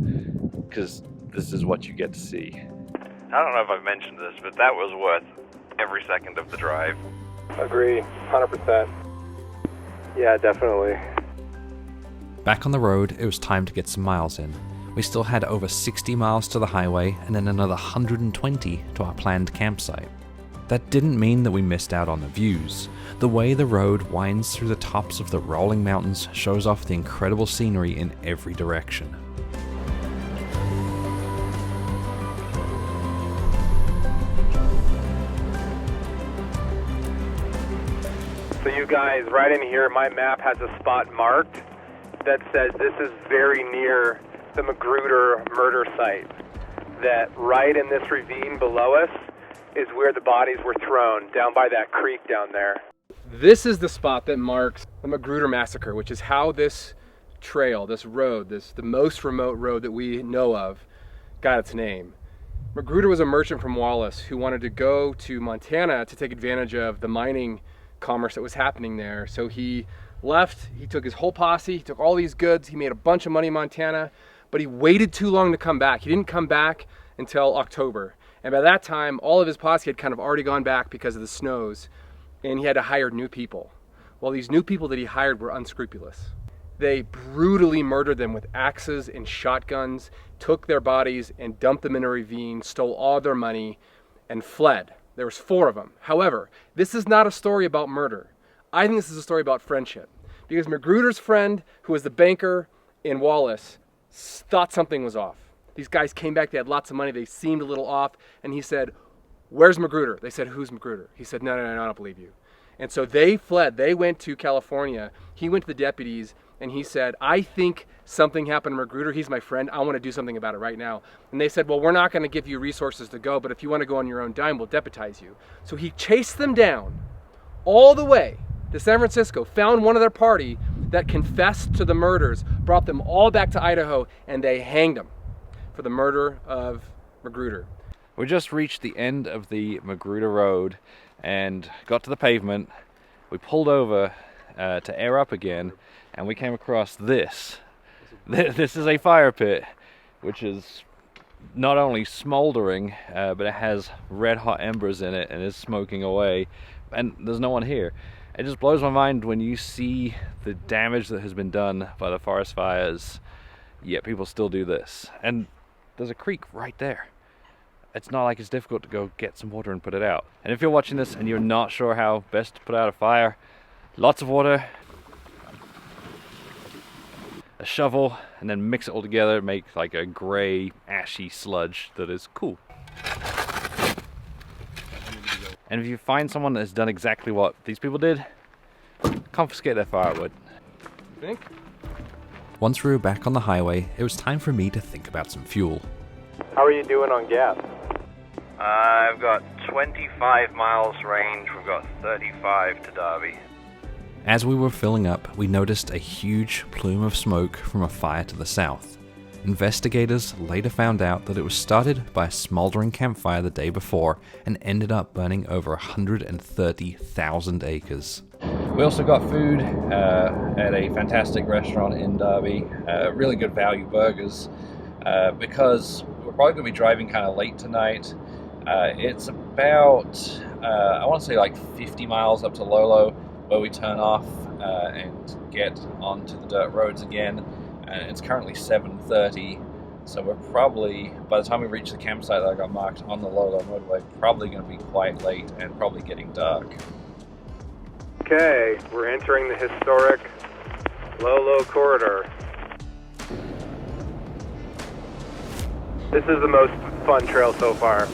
because this is what you get to see. I don't know if I've mentioned this, but that was worth every second of the drive. Agree, 100%. Yeah, definitely. Back on the road, it was time to get some miles in. We still had over 60 miles to the highway and then another 120 to our planned campsite. That didn't mean that we missed out on the views. The way the road winds through the tops of the rolling mountains shows off the incredible scenery in every direction. So you guys, right in here, my map has a spot marked that says this is very near the Magruder murder site. That right in this ravine below us is where the bodies were thrown, down by that creek down there. This is the spot that marks the Magruder Massacre, which is how this trail, this road, the most remote road that we know of, got its name. Magruder was a merchant from Wallace who wanted to go to Montana to take advantage of the mining commerce that was happening there. So he left, he took his whole posse, he took all these goods, he made a bunch of money in Montana, but he waited too long to come back. He didn't come back until October. And by that time, all of his posse had kind of already gone back because of the snows, and he had to hire new people. Well, these new people that he hired were unscrupulous. They brutally murdered them with axes and shotguns, took their bodies and dumped them in a ravine, stole all their money, and fled. There was 4 of them. However, this is not a story about murder. I think this is a story about friendship. Because Magruder's friend, who was the banker in Wallace, thought something was off. These guys came back, they had lots of money, they seemed a little off, and he said, "Where's Magruder?" They said, "Who's Magruder?" He said, no, I don't believe you. And so they fled, they went to California. He went to the deputies and he said, "I think something happened to Magruder, he's my friend, I want to do something about it right now." And they said, "Well, we're not going to give you resources to go, but if you want to go on your own dime, we'll deputize you." So he chased them down all the way to San Francisco, found one of their party that confessed to the murders, brought them all back to Idaho, and they hanged them for the murder of Magruder. We just reached the end of the Magruder Road and got to the pavement. We pulled over to air up again, and we came across this. This is a fire pit, which is not only smoldering, but it has red hot embers in it and is smoking away, and there's no one here. It just blows my mind when you see the damage that has been done by the forest fires, yet people still do this. And there's a creek right there. It's not like it's difficult to go get some water and put it out. And if you're watching this and you're not sure how best to put out a fire, lots of water, a shovel, and then mix it all together, make like a gray, ashy sludge that is cool. And if you find someone that has done exactly what these people did, confiscate their firewood. You think? Once we were back on the highway, it was time for me to think about some fuel. How are you doing on gas? I've got 25 miles range, we've got 35 to Derby. As we were filling up, we noticed a huge plume of smoke from a fire to the south. Investigators later found out that it was started by a smoldering campfire the day before and ended up burning over 130,000 acres. We also got food at a fantastic restaurant in Derby, really good value burgers, because we're probably going to be driving kind of late tonight. It's about, I want to say like 50 miles up to Lolo, where we turn off and get onto the dirt roads again. And it's currently 7:30, so we're probably, by the time we reach the campsite that I got marked on the Lolo motorway, probably going to be quite late and probably getting dark. Okay, we're entering the historic Lolo corridor. This is the most fun trail so far.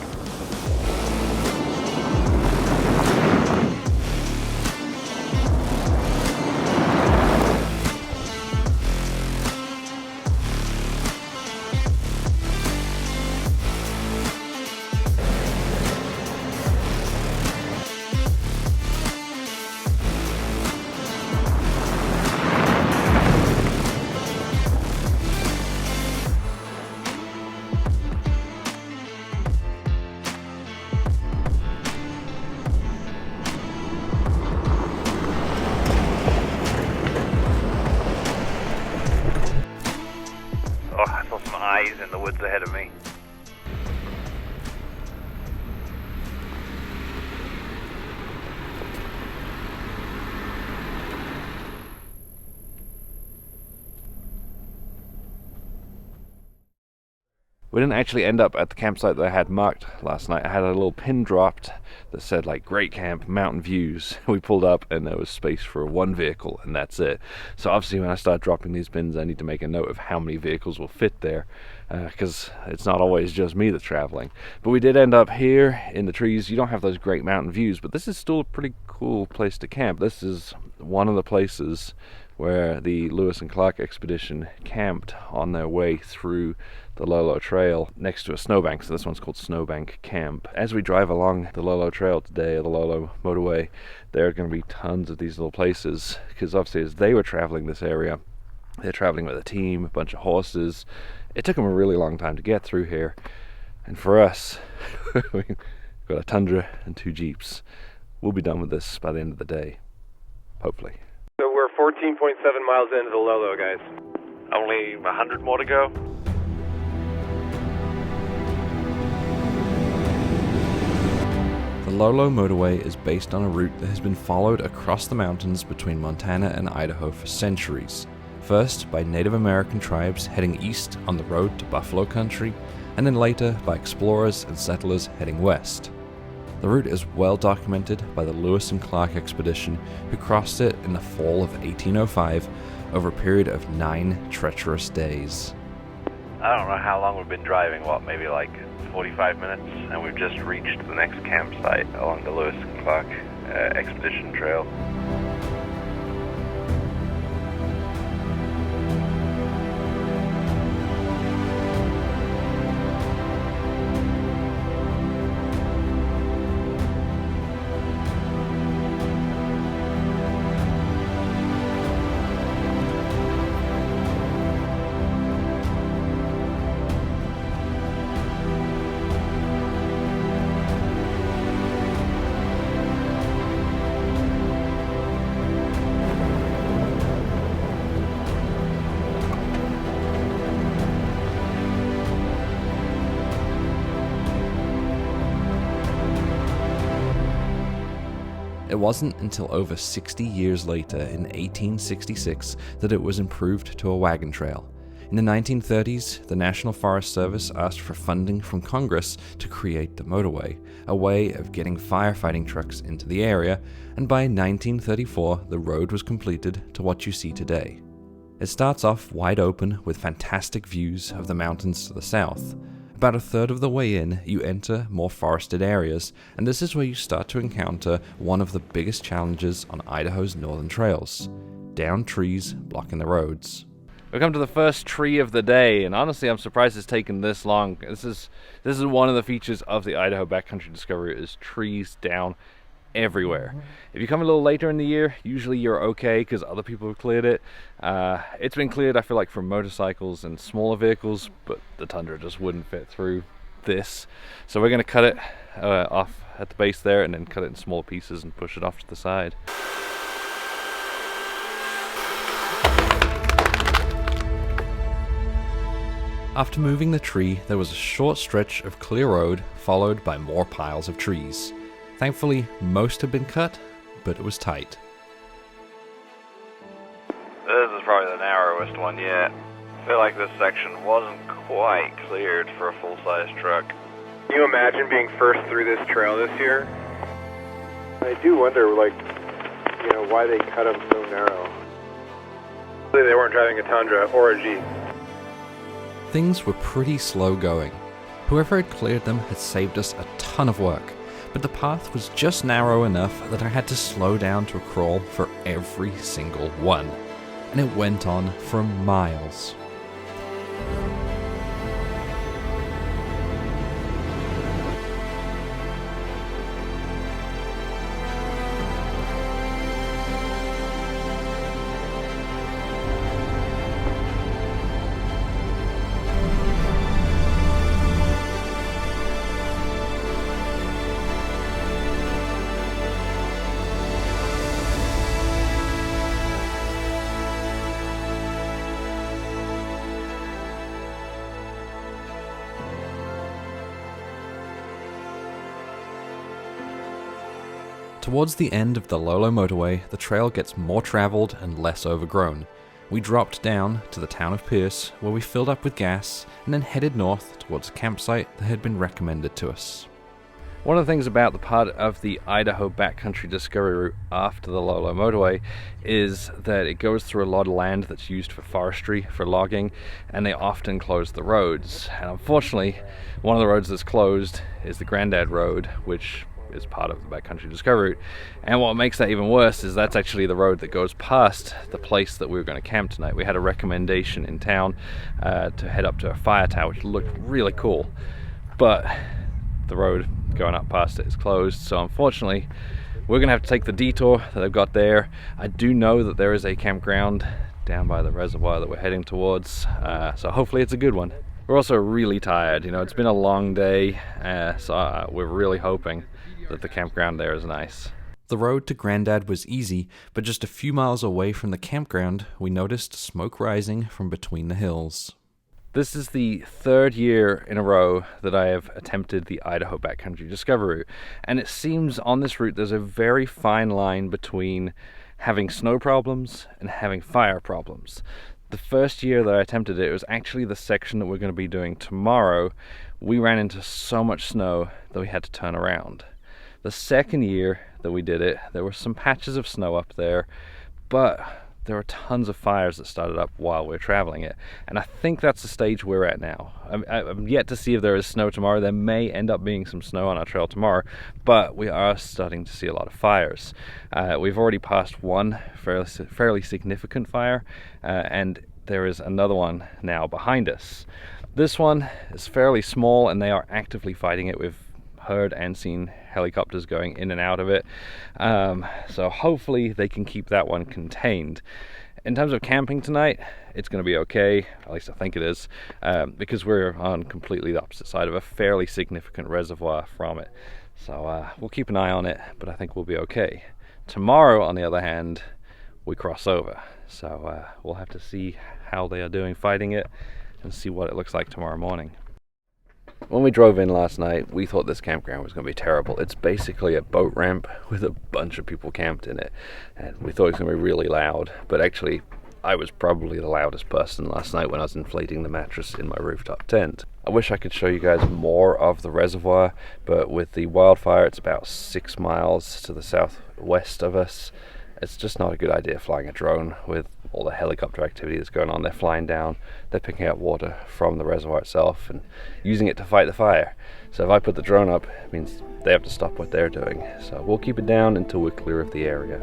Oh, I saw some eyes in the woods ahead of me. We didn't actually end up at the campsite that I had marked last night. I had a little pin dropped that said like great camp, mountain views. We pulled up and there was space for one vehicle and that's it. So obviously when I start dropping these pins, I need to make a note of how many vehicles will fit there, because it's not always just me that's traveling. But we did end up here in the trees. You don't have those great mountain views, but this is still a pretty cool place to camp. This is one of the places where the Lewis and Clark expedition camped on their way through the Lolo Trail next to a snowbank. So this one's called Snowbank Camp. As we drive along the Lolo Trail today, or the Lolo motorway, there are going to be tons of these little places, because obviously as they were traveling this area, they're traveling with a team, a bunch of horses. It took them a really long time to get through here. And for us, we've got a Tundra and 2 Jeeps. We'll be done with this by the end of the day, hopefully. So we're 14.7 miles into the Lolo, guys. Only 100 more to go. The Lolo motorway is based on a route that has been followed across the mountains between Montana and Idaho for centuries. First by Native American tribes heading east on the road to Buffalo Country, and then later by explorers and settlers heading west. The route is well documented by the Lewis and Clark expedition, who crossed it in the fall of 1805 over a period of 9 treacherous days. I don't know how long we've been driving, maybe like 45 minutes, and we've just reached the next campsite along the Lewis and Clark expedition trail. It wasn't until over 60 years later, in 1866, that it was improved to a wagon trail. In the 1930s, the National Forest Service asked for funding from Congress to create the motorway, a way of getting firefighting trucks into the area, and by 1934, the road was completed to what you see today. It starts off wide open with fantastic views of the mountains to the south. About a third of the way in, you enter more forested areas, and this is where you start to encounter one of the biggest challenges on Idaho's northern trails: downed trees blocking the roads. We've come to the first tree of the day, and honestly I'm surprised it's taken this long. This is one of the features of the Idaho Backcountry Discovery Route, is trees down everywhere. If you come a little later in the year, usually you're okay because other people have cleared it. It's been cleared, I feel like, for motorcycles and smaller vehicles, but the Tundra just wouldn't fit through this. So we're going to cut it off at the base there, and then cut it in small pieces and push it off to the side. After moving the tree, there was a short stretch of clear road, followed by more piles of trees. Thankfully, most had been cut, but it was tight. This is probably the narrowest one yet. I feel like this section wasn't quite cleared for a full-size truck. Can you imagine being first through this trail this year? I do wonder, why they cut them so narrow. They weren't driving a Tundra or a Jeep. Things were pretty slow going. Whoever had cleared them had saved us a ton of work, but the path was just narrow enough that I had to slow down to a crawl for every single one. And it went on for miles. Towards the end of the Lolo motorway, the trail gets more traveled and less overgrown. We dropped down to the town of Pierce, where we filled up with gas, and then headed north towards a campsite that had been recommended to us. One of the things about the part of the Idaho Backcountry Discovery Route after the Lolo motorway is that it goes through a lot of land that's used for forestry, for logging, and they often close the roads. And unfortunately, one of the roads that's closed is the Grandad Road, which is part of the Backcountry Discovery Route. And what makes that even worse is that's actually the road that goes past the place that we were going to camp tonight. We had a recommendation in town to head up to a fire tower, which looked really cool, but the road going up past it is closed, so unfortunately we're gonna have to take the detour that they've got there. I do know that there is a campground down by the reservoir that we're heading towards, so hopefully it's a good one. We're also really tired, you know, it's been a long day, so we're really hoping that the campground there is nice. The road to Grandad was easy, but just a few miles away from the campground, we noticed smoke rising from between the hills. This is the third year in a row that I have attempted the Idaho Backcountry Discovery Route, and it seems on this route there's a very fine line between having snow problems and having fire problems. The first year that I attempted it, it was actually the section that we're going to be doing tomorrow. We ran into so much snow that we had to turn around. The second year that we did it, there were some patches of snow up there, but there were tons of fires that started up while we're traveling it, and I think that's the stage we're at now. I'm yet to see if there is snow tomorrow. There may end up being some snow on our trail tomorrow, but we are starting to see a lot of fires. We've already passed one fairly significant fire, and there is another one now behind us. This one is fairly small, and they are actively fighting it. We've heard and seen helicopters going in and out of it, so hopefully they can keep that one contained. In terms of camping tonight, it's going to be okay, at least I think it is, because we're on completely the opposite side of a fairly significant reservoir from it, so we'll keep an eye on it, but I think we'll be okay. Tomorrow, on the other hand, we cross over, so we'll have to see how they are doing fighting it and see what it looks like tomorrow morning. When we drove in last night, we thought this campground was going to be terrible. It's basically a boat ramp with a bunch of people camped in it, and we thought it was going to be really loud, but actually I was probably the loudest person last night when I was inflating the mattress in my rooftop tent. I wish I could show you guys more of the reservoir, but with the wildfire, it's about 6 miles to the southwest of us. It's just not a good idea flying a drone with all the helicopter activity that's going on. They're flying down, they're picking up water from the reservoir itself and using it to fight the fire. So if I put the drone up, it means they have to stop what they're doing. So we'll keep it down until we're clear of the area.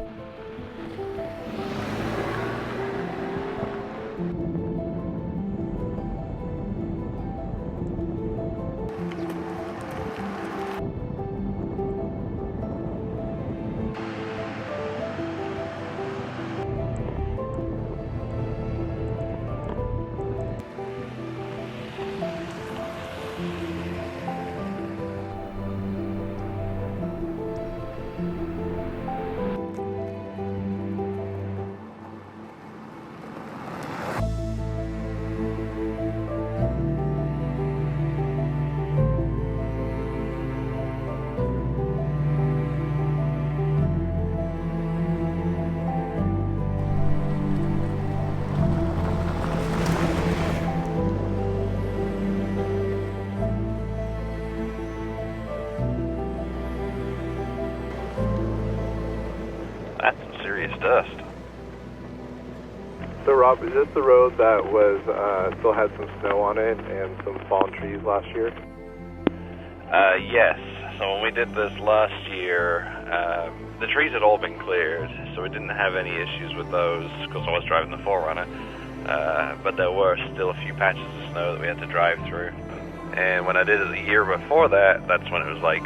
That's some serious dust. So Rob, is this the road that was still had some snow on it and some fallen trees last year? Yes. So when we did this last year, the trees had all been cleared, so we didn't have any issues with those because I was driving the 4Runner. But there were still a few patches of snow that we had to drive through. And when I did it the year before that, that's when it was like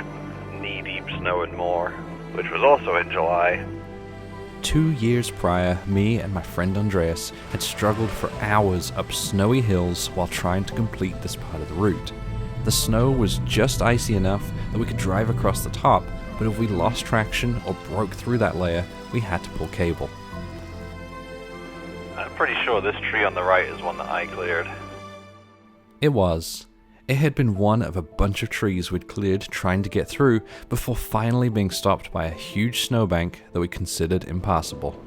knee-deep snow and more, which was also in July. 2 years prior, me and my friend Andreas had struggled for hours up snowy hills while trying to complete this part of the route. The snow was just icy enough that we could drive across the top, but if we lost traction or broke through that layer, we had to pull cable. I'm pretty sure this tree on the right is one that I cleared. It was. It had been one of a bunch of trees we'd cleared trying to get through before finally being stopped by a huge snowbank that we considered impassable.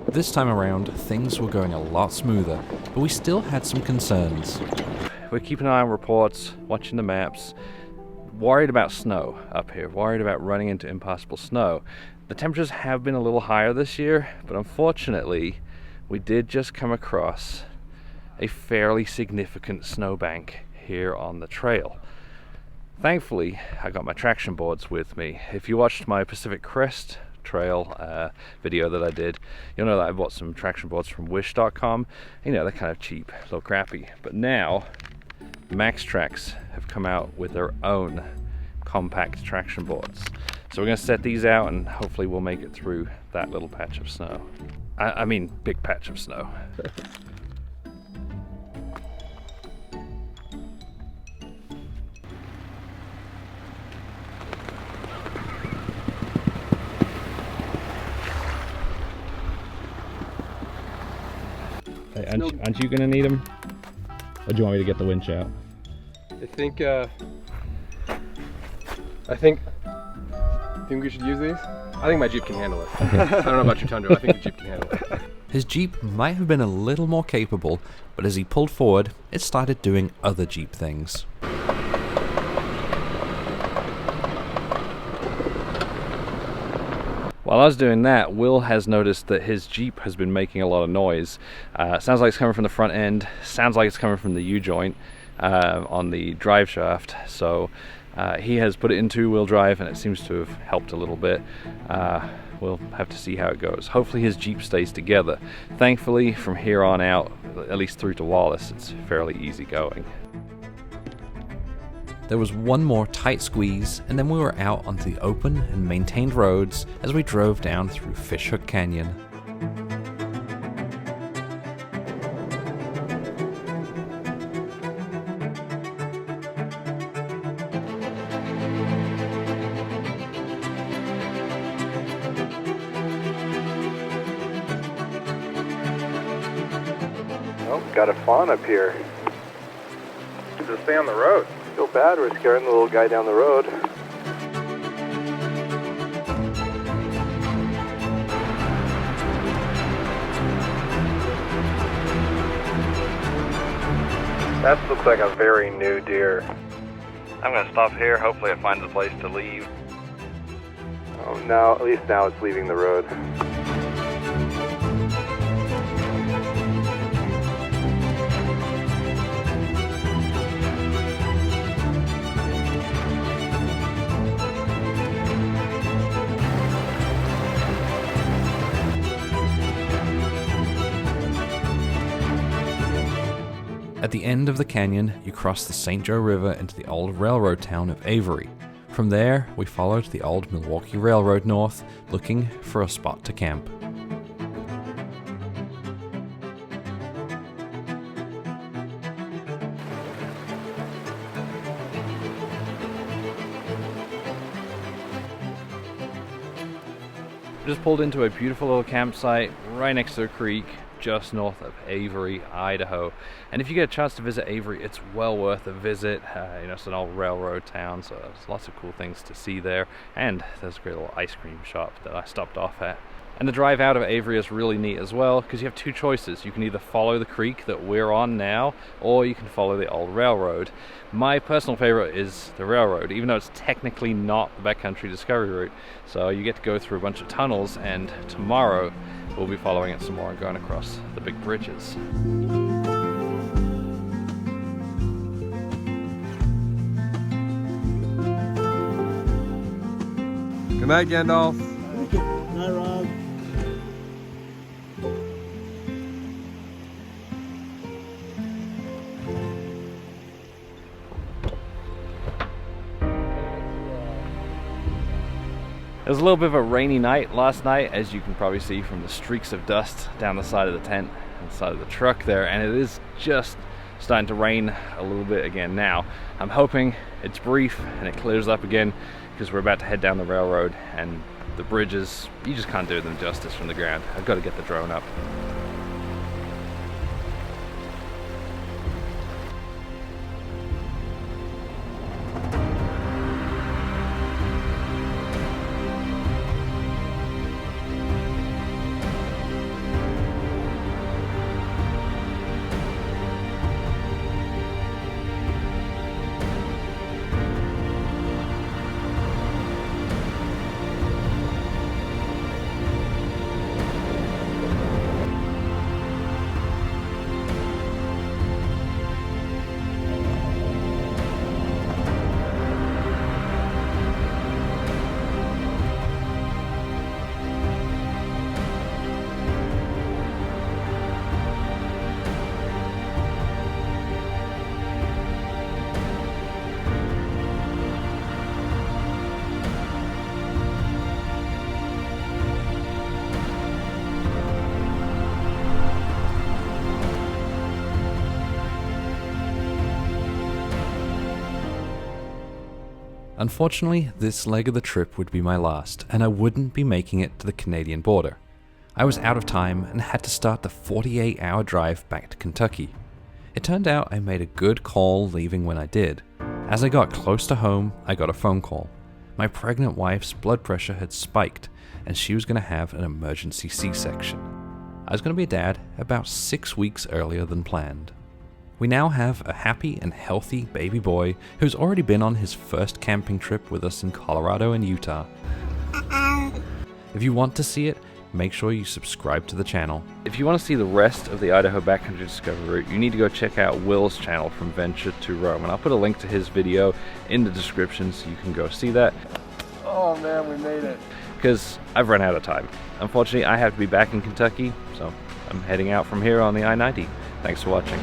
This time around, things were going a lot smoother, but we still had some concerns. We're keeping an eye on reports, watching the maps, worried about snow up here, worried about running into impassable snow. The temperatures have been a little higher this year, but unfortunately, we did just come across a fairly significant snowbank here on the trail. Thankfully, I got my traction boards with me. If you watched my Pacific Crest Trail video that I did, you'll know that I bought some traction boards from wish.com. You know, they're kind of cheap, a little crappy. But now, MaxTrax have come out with their own compact traction boards. So we're going to set these out and hopefully we'll make it through that little patch of snow. I mean, big patch of snow. Hey, aren't you going to need them? Or do you want me to get the winch out? I think we should use these? I think my Jeep can handle it. I don't know about your Tundra, I think the Jeep can handle it. His Jeep might have been a little more capable, but as he pulled forward, it started doing other Jeep things. While I was doing that, Will has noticed that his Jeep has been making a lot of noise. Sounds like it's coming from the front end, sounds like it's coming from the U-joint on the drive shaft. So he has put it in two-wheel drive and it seems to have helped a little bit. We'll have to see how it goes. Hopefully his Jeep stays together. Thankfully, from here on out, at least through to Wallace, it's fairly easy going. There was one more tight squeeze, and then we were out onto the open and maintained roads as we drove down through Fishhook Canyon. Oh, got a fawn up here. Just stay on the road. Feel bad, we're scaring the little guy down the road. That looks like a very new deer. I'm going to stop here. Hopefully it finds a place to leave. Oh, now, at least now it's leaving the road. At the end of the canyon, you cross the St. Joe River into the old railroad town of Avery. From there, we followed the old Milwaukee Railroad north, looking for a spot to camp. Just pulled into a beautiful little campsite right next to a creek, just north of Avery, Idaho. And if you get a chance to visit Avery, it's well worth a visit. You know, it's an old railroad town, so there's lots of cool things to see there. And there's a great little ice cream shop that I stopped off at. And the drive out of Avery is really neat as well, because you have two choices. You can either follow the creek that we're on now, or you can follow the old railroad. My personal favorite is the railroad, even though it's technically not the Backcountry Discovery Route. So you get to go through a bunch of tunnels, and tomorrow we'll be following it some more and going across the big bridges. Good night, Gandalf. Hi, Rob. It was a little bit of a rainy night last night, as you can probably see from the streaks of dust down the side of the tent and the side of the truck there, and it is just starting to rain a little bit again now. I'm hoping it's brief and it clears up again, because we're about to head down the railroad, and the bridges, you just can't do them justice from the ground. I've got to get the drone up. Unfortunately, this leg of the trip would be my last, and I wouldn't be making it to the Canadian border. I was out of time and had to start the 48-hour drive back to Kentucky. It turned out I made a good call leaving when I did. As I got close to home, I got a phone call. My pregnant wife's blood pressure had spiked, and she was going to have an emergency C-section. I was going to be a dad about 6 weeks earlier than planned. We now have a happy and healthy baby boy who's already been on his first camping trip with us in Colorado and Utah. If you want to see it, make sure you subscribe to the channel. If you want to see the rest of the Idaho Backcountry Discovery Route, you need to go check out Will's channel, From Venture to Roam, and I'll put a link to his video in the description so you can go see that. Oh man, we made it. Because I've run out of time. Unfortunately, I have to be back in Kentucky, so I'm heading out from here on the I-90. Thanks for watching.